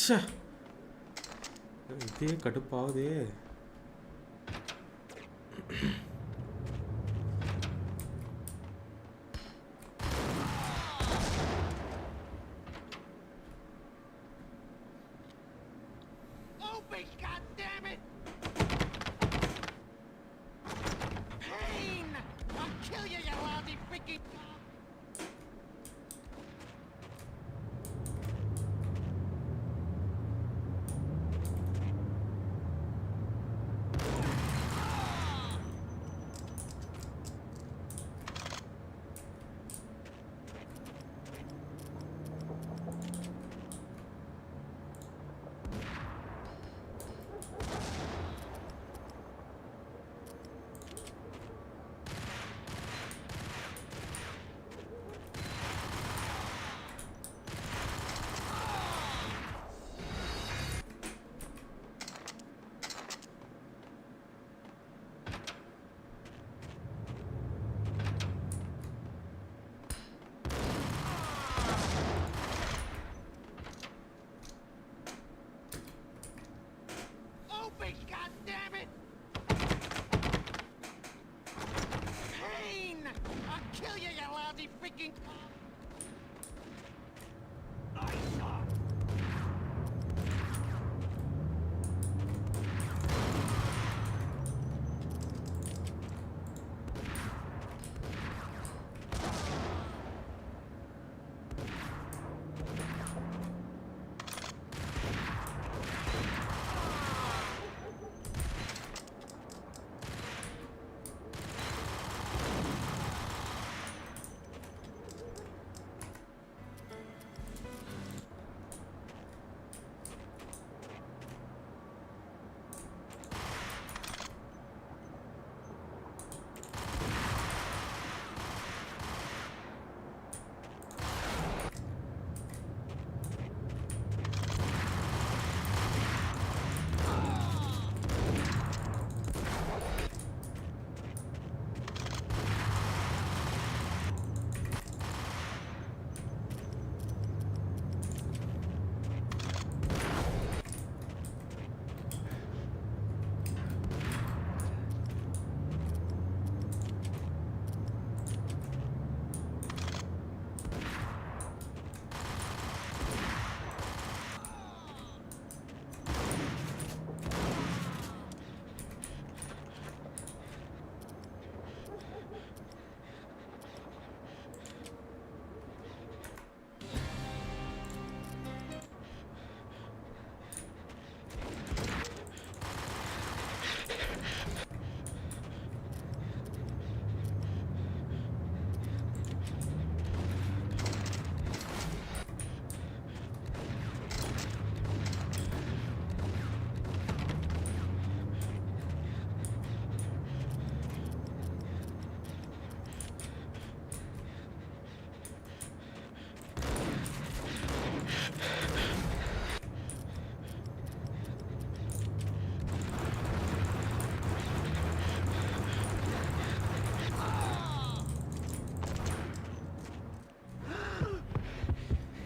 ச்சே, இதே கடுப்பாகுதே. Open, goddammit! Payne! I'll kill you, you lousy freaking cop! Open, goddammit! Payne! I'll kill you, you lousy freaking cop!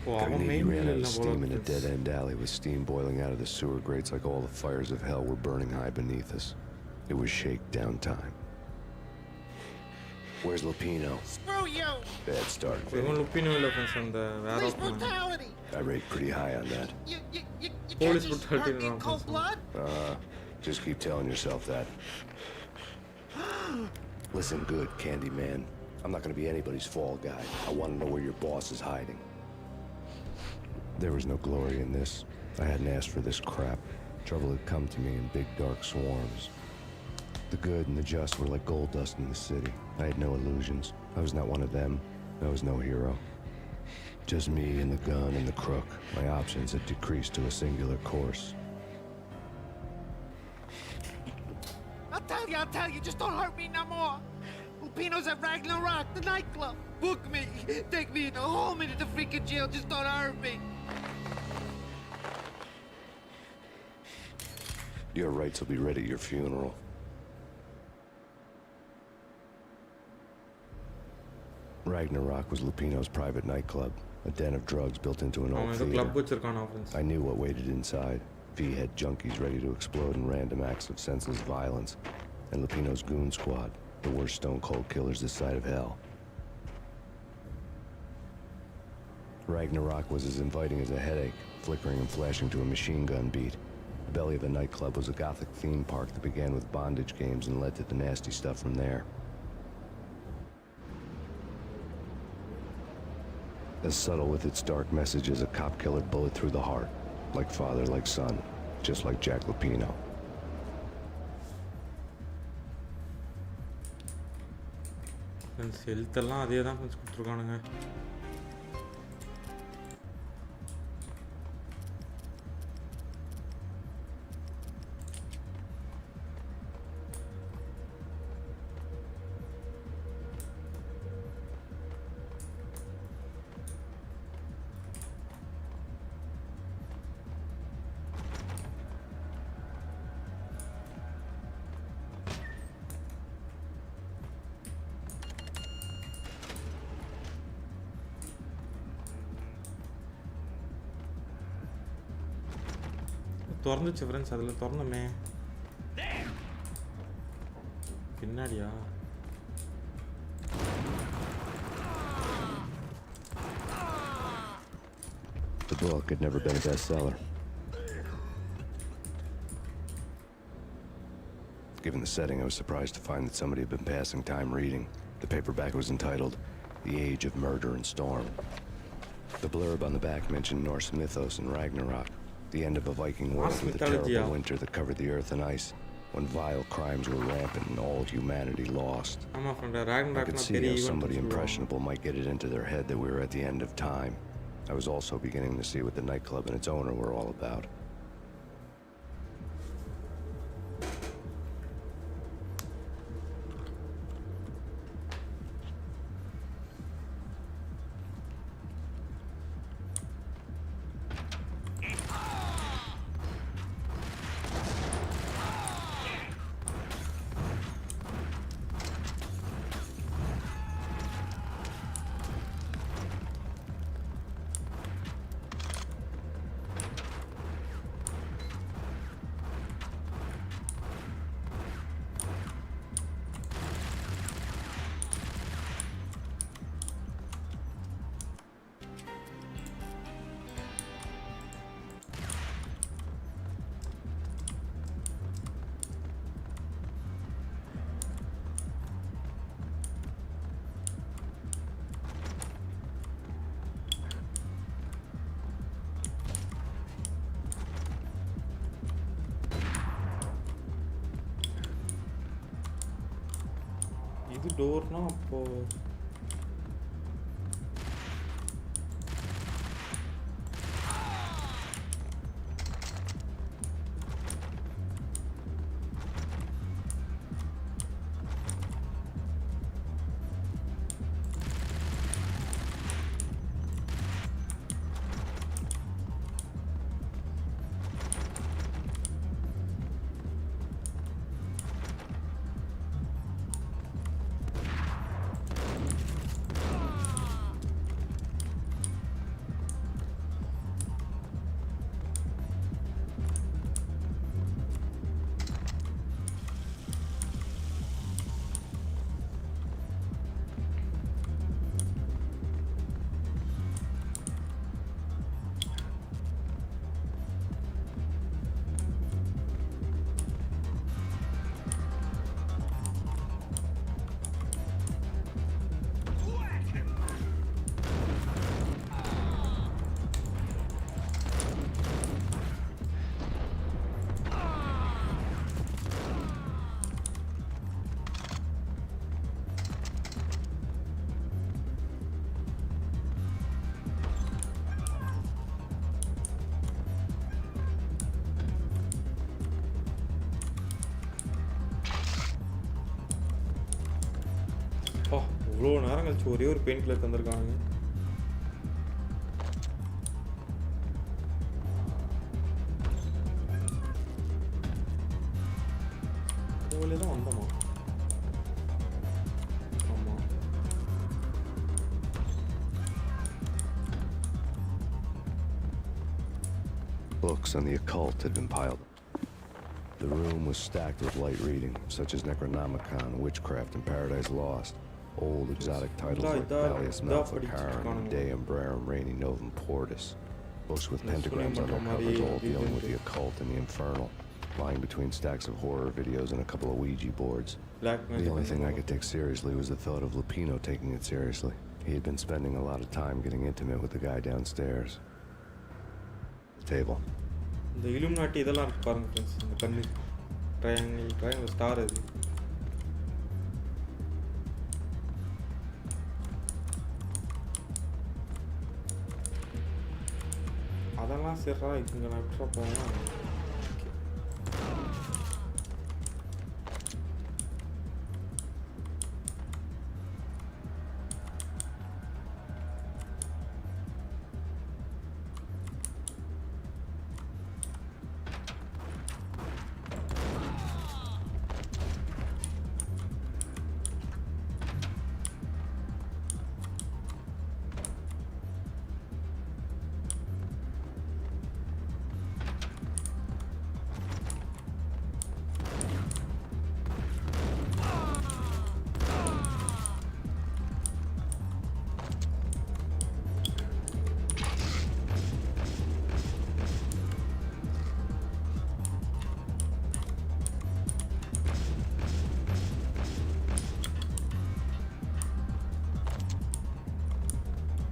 Oh, Payne அவன் main ran out of இல்லை போல steam in a இருக்கு. dead-end alley with steam boiling out of the sewer grates like all the fires of hell were burning high beneath us. It was shakedown time. Where's Lupino? Screw you! Bad start. இவன் லுப்பினோ இல்லை friends, அந்த வேற Police brutality! I rate pretty high on that. You Police can't just brutality hurt me in wrong, cold person. blood? Just keep telling yourself that. Listen good, Candyman. I'm not gonna be anybody's fall guy. I want to know where your boss is hiding. There was no glory in this. I hadn't asked for this crap. Trouble had come to me in big dark swarms. The good and the just were like gold dust in the city. I had no illusions. I was not one of them. I was no hero. Just me and the gun and the crook. My options had decreased to a singular course. I'll tell you, just don't hurt me no more. Lupino's at Ragnarok, the nightclub. Book me. Take me in the home into the freaking jail, just don't hurt me. Your rights will be read at your funeral. Ragnarok was Lupino's private nightclub. a den of drugs built into an அவன் old ஏதோ club theater. வச்சிருக்கானா friends. I knew what waited inside. V had junkies ready to explode in random acts of senseless violence, and Lupino's goon squad, the worst stone-cold killers this side of hell. Ragnarok was as inviting as a headache, flickering and flashing to a machine gun beat. The belly of the nightclub was a gothic theme park that began with bondage games and led to the nasty stuff from there. As subtle with its dark message as a cop killer bullet through the heart. Like father, like son. Just like Jack Lupino. Friends ஹெல்த்தெல்லாம் அதே தான் friends கொடுத்துருக்கானுங்க. திறந்துச்சு friends, அதில் திறந்தோமே பின்னாடியா? The book had never been a bestseller. Given the setting, I was surprised to find that somebody had been passing time reading. The paperback was entitled The Age of Murder and Storm. The blurb on the back mentioned Norse mythos and Ragnarok, the end of a Viking world with a terrible winter that covered the earth and ice, when vile crimes were rampant and all humanity lost. I could see how somebody impressionable might get it into their head that we were at the end of time. I was also beginning to see what the nightclub and its owner were all about. இது டோர்னா அப்போ இவ்வளோ நேரம் கழிச்சு ஒரே ஒரு pain killer தந்திருக்காங்க. கோவிலே தான் வந்தோமா? ஆமாம். Books on the occult had been piled up. The room was stacked with light reading, such as Necronomicon, Witchcraft, and Paradise Lost. Old exotic titles like Malleus Maleficarum and De Umbrarum Reini Novum Portus. Books with pentagrams on their covers, all dealing with the occult and the infernal, lying between stacks of horror videos and a couple of Ouija boards. The only thing I could take seriously was the thought of Lupino taking it seriously. He had been spending a lot of time getting intimate with the guy downstairs. Table. இந்த Illuminati இதெல்லாம் இருக்கு பாருங்க friends. இந்த கண்ணு triangle star அது. அதெல்லாம் சரிடா. இங்கே நான் எப்படா போவேன்?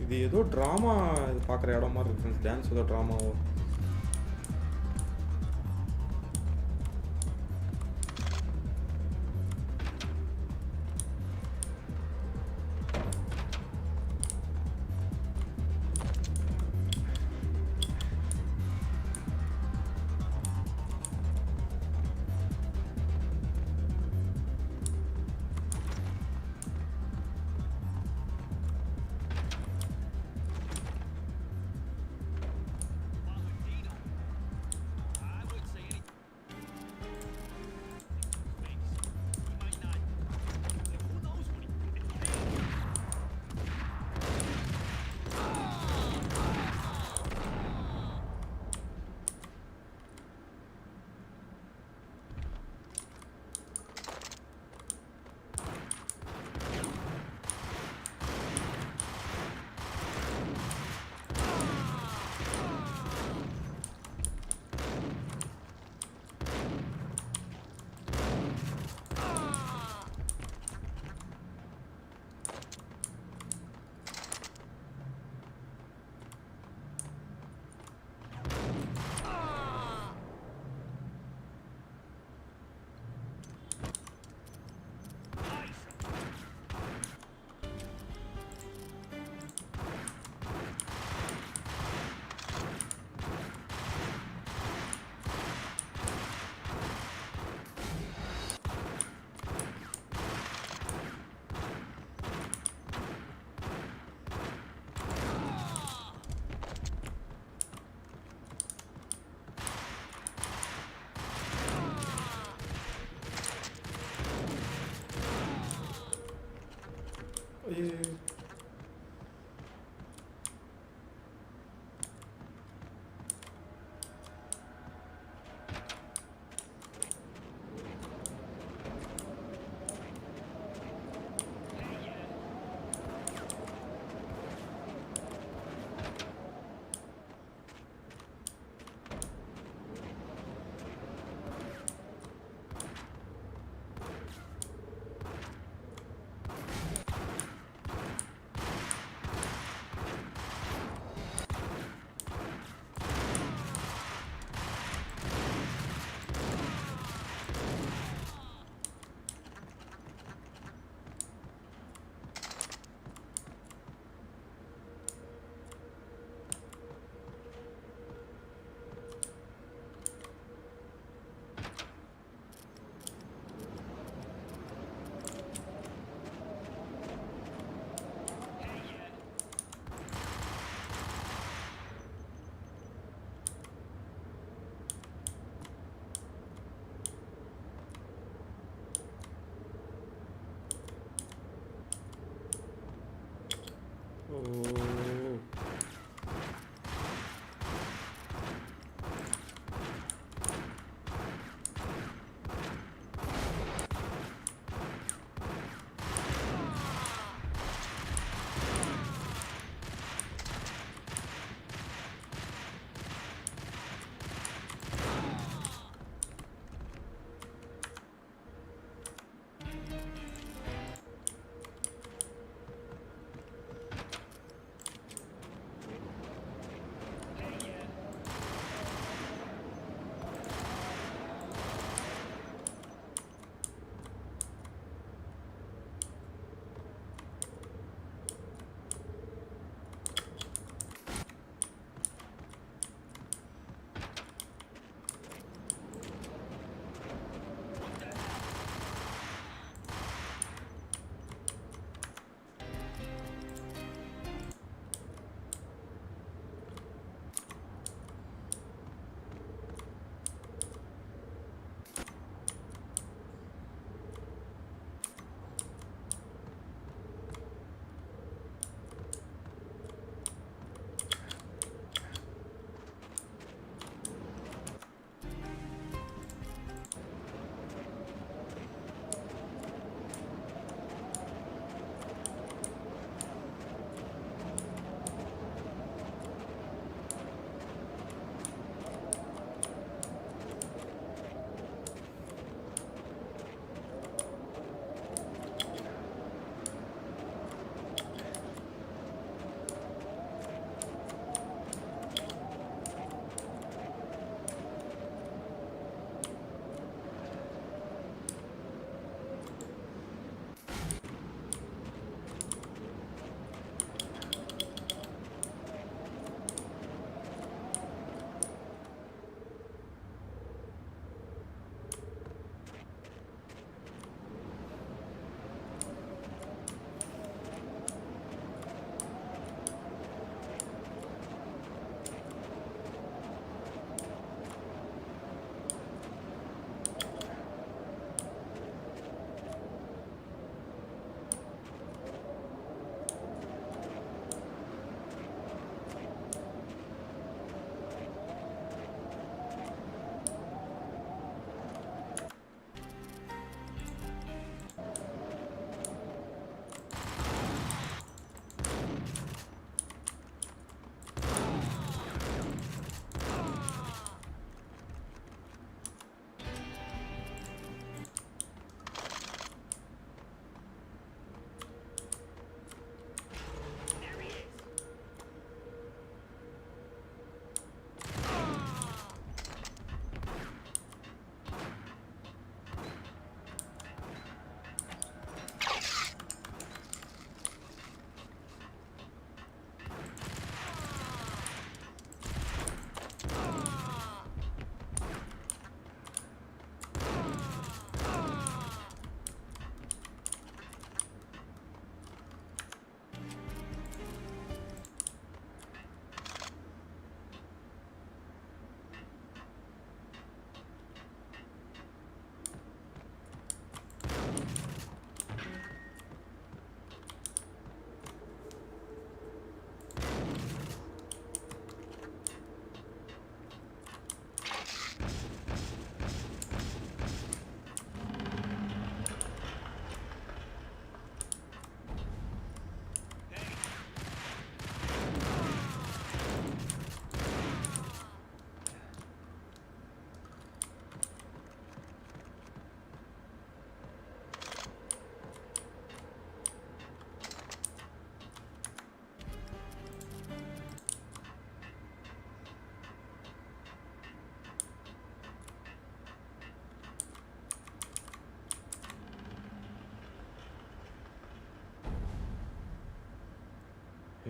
இது ஏதோ ட்ராமா இது பார்க்குற இடம் மாதிரி இருக்கு ஃப்ரெண்ட்ஸ். டான்ஸ் ஏதோ ட்ராமாவோ.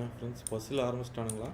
என்ன ஃப்ரெண்ட்ஸ் பஸ்ஸில் ஆரம்பிச்சிட்டானுங்களா?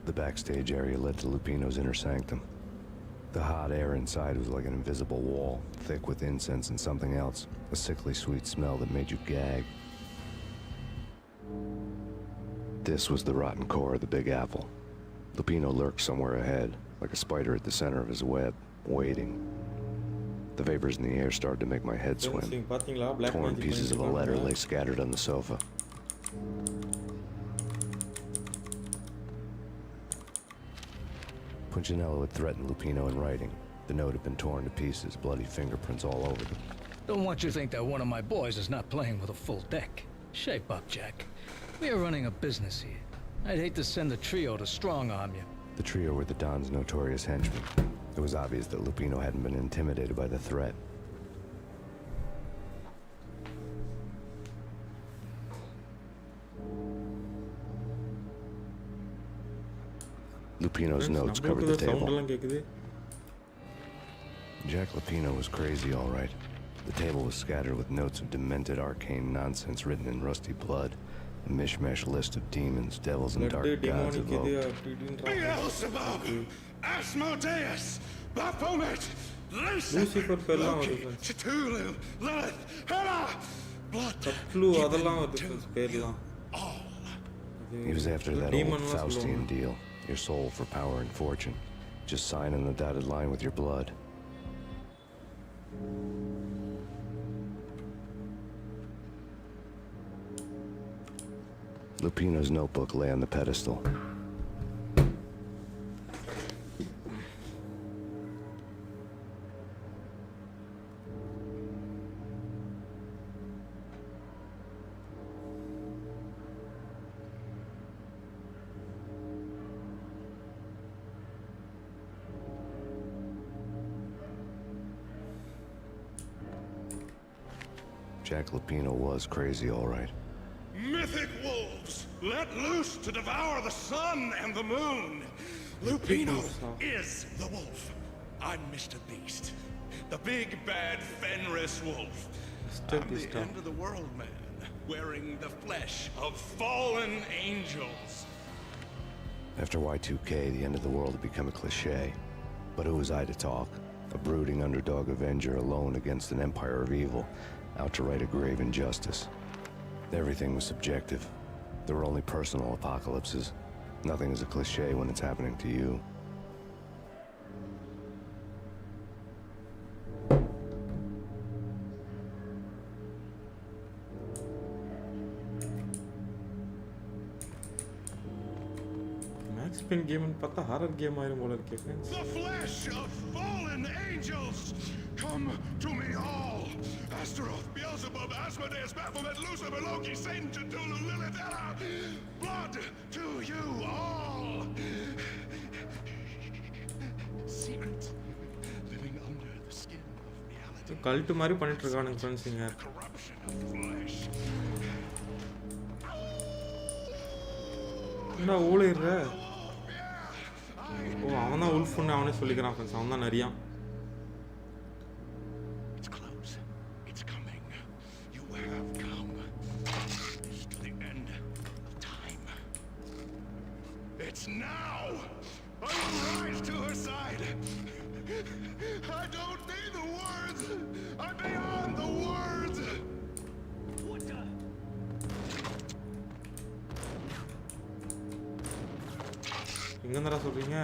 The backstage area led to Lupino's inner sanctum. The hot air inside was like an invisible wall, thick with incense and something else, a sickly sweet smell that made you gag. This was the rotten core of the Big Apple. Lupino lurked somewhere ahead, like a spider at the center of his web, waiting. The vapors in the air started to make my head swim. Torn pieces of a letter lay scattered on the sofa. Punchinello had threatened Lupino in writing. The note had been torn to pieces, bloody fingerprints all over them. Don't want you to think that one of my boys is not playing with a full deck. Shape up, Jack. We are running a business here. I'd hate to send the trio to strong-arm you. The trio were the Don's notorious henchmen. It was obvious that Lupino hadn't been intimidated by the threat. Lupino's notes covered the table. Jack Lupino was crazy, all right. The table was scattered with notes of demented arcane nonsense written in rusty blood. A mishmash list of demons, devils, and dark gods evoked. Beelzebub, Asmodeus, Baphomet, Lucifer பேர்லாம் வருது friends. Cthulhu, Lilith, Hela, blood, கட்லு அதெல்லாம் வருது friends பேர்லாம். He was after that old Faustian deal. Your soul for power and fortune. Just sign on the dotted line with your blood. Lupino's notebook lay on the pedestal. Jack Lupino was crazy, all right. mythic wolves, let loose to devour the sun and the moon. Lupino is the wolf. I'm Mr. Beast, the big bad Fenris wolf. I'm the end of the world man, wearing the flesh of fallen angels. After Y2K, the end of the world had become a cliche. But who was I to talk? A brooding underdog avenger alone against an empire of evil, out to right a grave injustice. Everything was subjective. There were only personal apocalypses. Nothing is a cliche when it's happening to you. Max Payne game னு பார்த்தா horror game ஆயிரும் போல இருக்கே friends. The flesh of fallen angels, come to me all. Astaroth, Beelzebub, Asmodeus, Baphomet, Lucifer, Loki, Satan, Cthulhu, Lilith, Hela. Blood to you all. Secret, living under the skin of reality. Cult மாதிரி பண்ணிட்டு இருக்கானுங்க friends இங்க. Corruption of flesh. என்ன ஊளையிற? ஓ அவன் தான் உல்ஃப்னு அவனே சொல்லிக்கிறான் friends. அவன் தான் நரியா. It's close. It's coming. You have come. It's the end of time. It's now! I will rise to her side! I don't need the words! I'm beyond the words! What the? எங்க இருந்துடா சொல்றீங்க?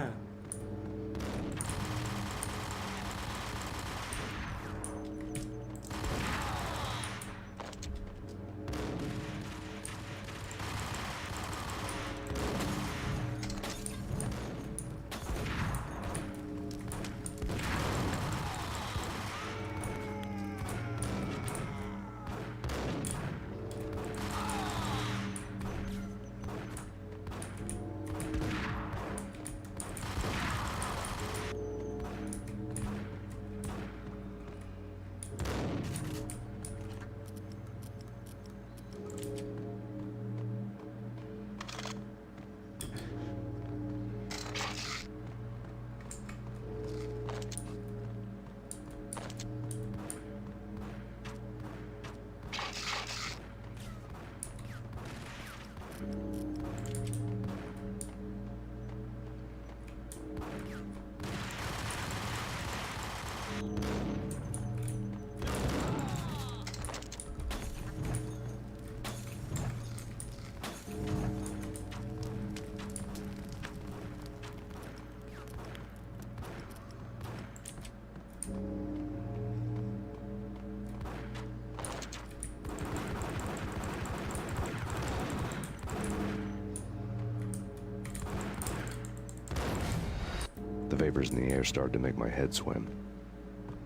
The vapors in the air started to make my head swim.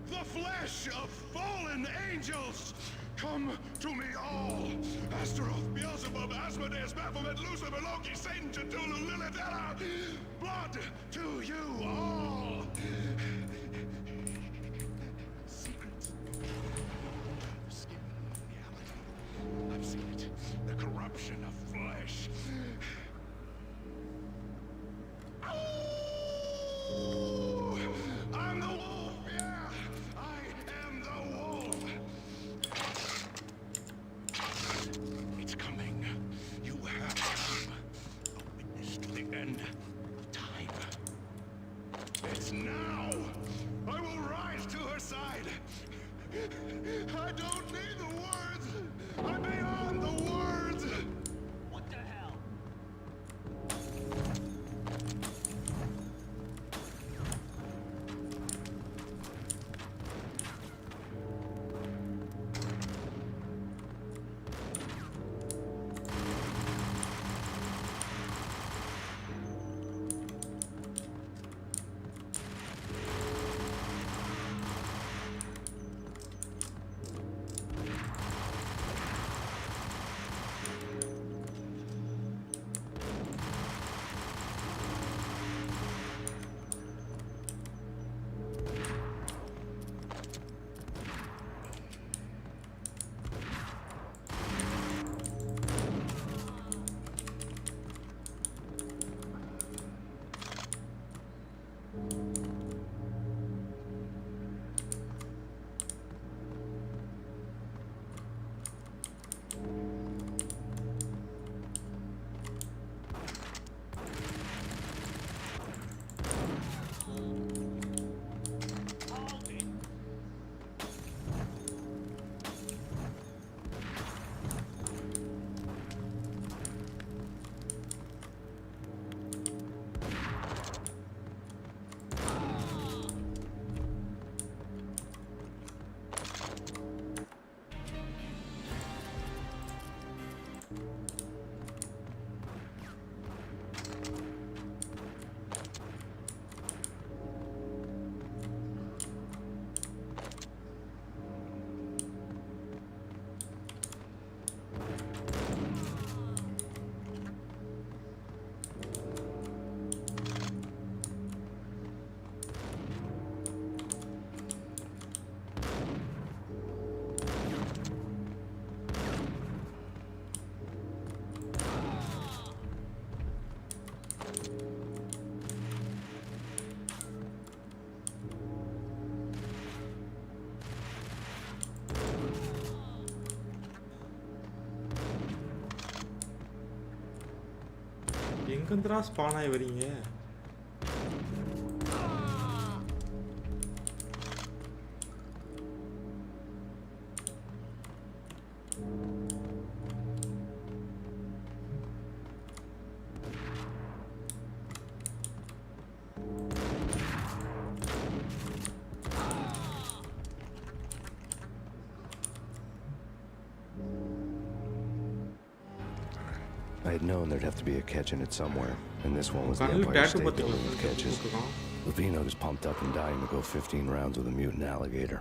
The flesh of fallen angels! Come to me all! Astaroth, Beelzebub, Asmodeus, Baphomet, Lucifer, Loki, Satan, Cthulhu, Lilith, Ella! Blood to you all! Secrets. The skin, reality. I've seen it. The corruption of flesh. Oh! I'm the wolf, yeah! I am the wolf! It's coming. You have come. A witness to the end of time. It's now! I will rise to her side! I don't need the words! I'm beyond the words! What the hell? எங்கேருந்துடா spawn ஆகி வரீங்க? I had known there'd have to be a catch in it somewhere, and this one was the கண்ணில் Empire date State Building with catches. பார்த்துக்கலாம். Lupino was pumped up and dying to go 15 rounds with a mutant alligator.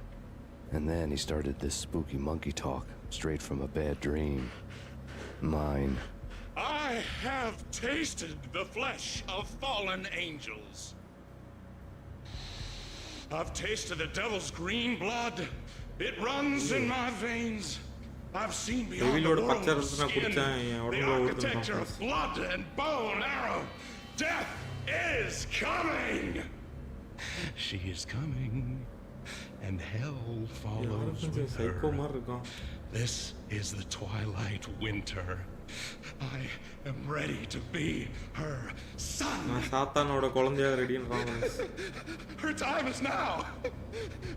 And then he started this spooky monkey talk, straight from a bad dream. Mine. I have tasted the flesh of fallen angels. I've tasted the devil's green blood. It runs in my veins. I've seen beyond the டெவிலோட world பச்சை of ரசனை skin, குடிச்சா என் the உடம்புல architecture of ஊடுருவான். blood and bone arrow. Death is coming. She is coming, and hell follows with psycho her. மாதிரி இருக்கான். This is the twilight winter. I am ready to be her son. நான் சாத்தானோட குழந்தையா ரெடின்றான். Her time is now,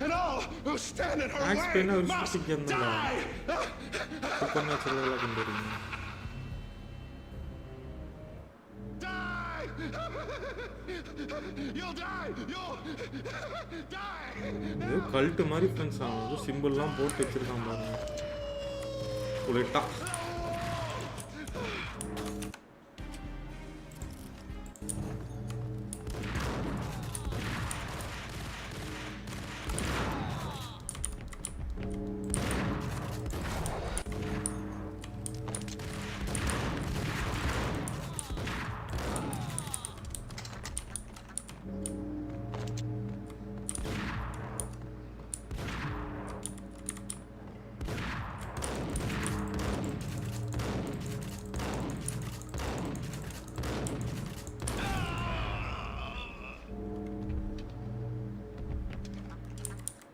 and all who stand in her Max way Payne ஒரு must shooting die. Super நேச்சுரலாக கொண்டு வரீங்க. Die! You'll die! You'll die! ஏதோ cult மாதிரி friends அவன் ஏதோ சிம்பிள்லாம் போட்டு வச்சிருக்கான் பாருங்க. புலிட்டா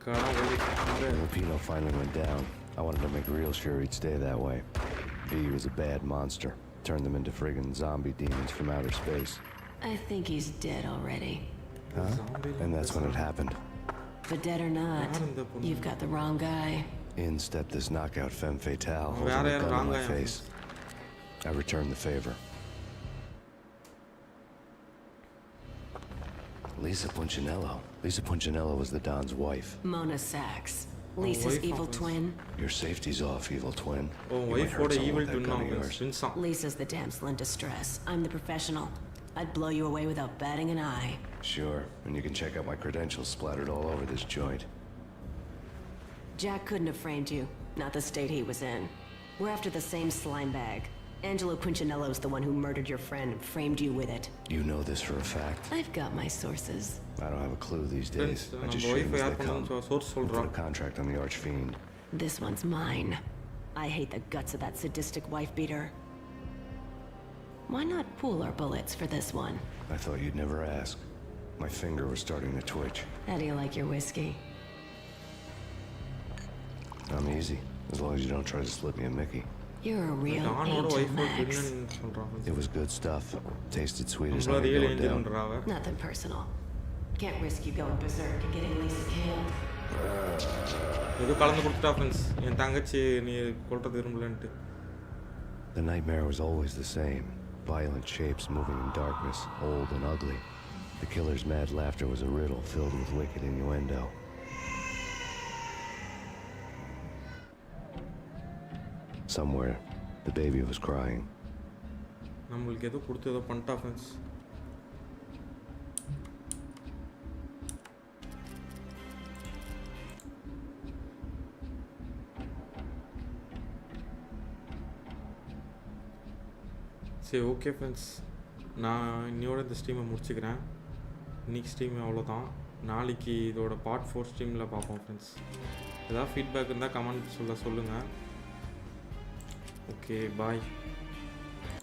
When Lupino finally went down, I wanted to make real sure he'd stay that way. V was a bad monster. Turned them into friggin' zombie demons from outer space. I think he's dead already. Huh? And that's when it happened. But dead or not, you've got the wrong guy. In stepped this knockout femme fatale, Oh, holding a yeah, gun wrong in my guy. face. I returned the favor. Lisa Punchinello. Lisa Punchinello was the Don's wife. Mona Sachs. Lisa's wife evil of us. twin. Your safety's off, evil twin. Oh, You might wife hurt ஓட someone evil with that twin gun தான் of yours. ஃப்ரெண்ட்ஸா. Lisa's the damsel in distress. I'm the professional. I'd blow you away without batting an eye. Sure, and you can check out my credentials splattered all over this joint. Jack couldn't have framed you. Not the state he was in. We're after the same slime bag. Angelo Punchinello's the one who murdered your friend and framed you with it. You know this for a fact? I've got my sources. I don't have a clue these Friends, days. I நம்ம just shoot wife 'em as யார் they come. பண்ணாலும் source Put சொல்றான். a contract on the archfiend. This one's mine. I hate the guts of that sadistic wife beater. Why not pool our bullets for this one? I thought you'd never ask. My finger was starting to twitch. How do you like your whiskey? I'm easy, as long as you don't try to slip me a Mickey. You're a real டானோட angel, wife Max. ட்வின்னு சொல்றான். It was good stuff. Tasted sweet as நம்மள honey real going down. ஏஞ்சல்ன்றாவ. Nothing personal. Can't risk you going berserk and getting Lisa killed. ஏதோ கலந்து கொடுத்துட்டா friends. என் தங்கச்சி நீ கொல்றது விரும்பலன்ட்டு. The nightmare was always the same. Violent shapes moving in darkness, old and ugly. The killer's mad laughter was a riddle filled with wicked innuendo. Somewhere, the baby was crying. நம்மளுக்கு ஏதோ கொடுத்து ஏதோ பண்ணிட்டா friends. சரி okay friends, நான் இன்னையோட இந்த ஸ்ட்ரீமை முடிச்சுக்கிறேன். இன்றைக்கி ஸ்ட்ரீம் அவ்வளோதான். நாளைக்கு இதோட பார்ட் 4 ஸ்ட்ரீமில் பார்ப்போம் ஃப்ரெண்ட்ஸ். ஏதாவது ஃபீட்பேக் இருந்தால் கமெண்ட் சொல்லுங்கள். Okay bye.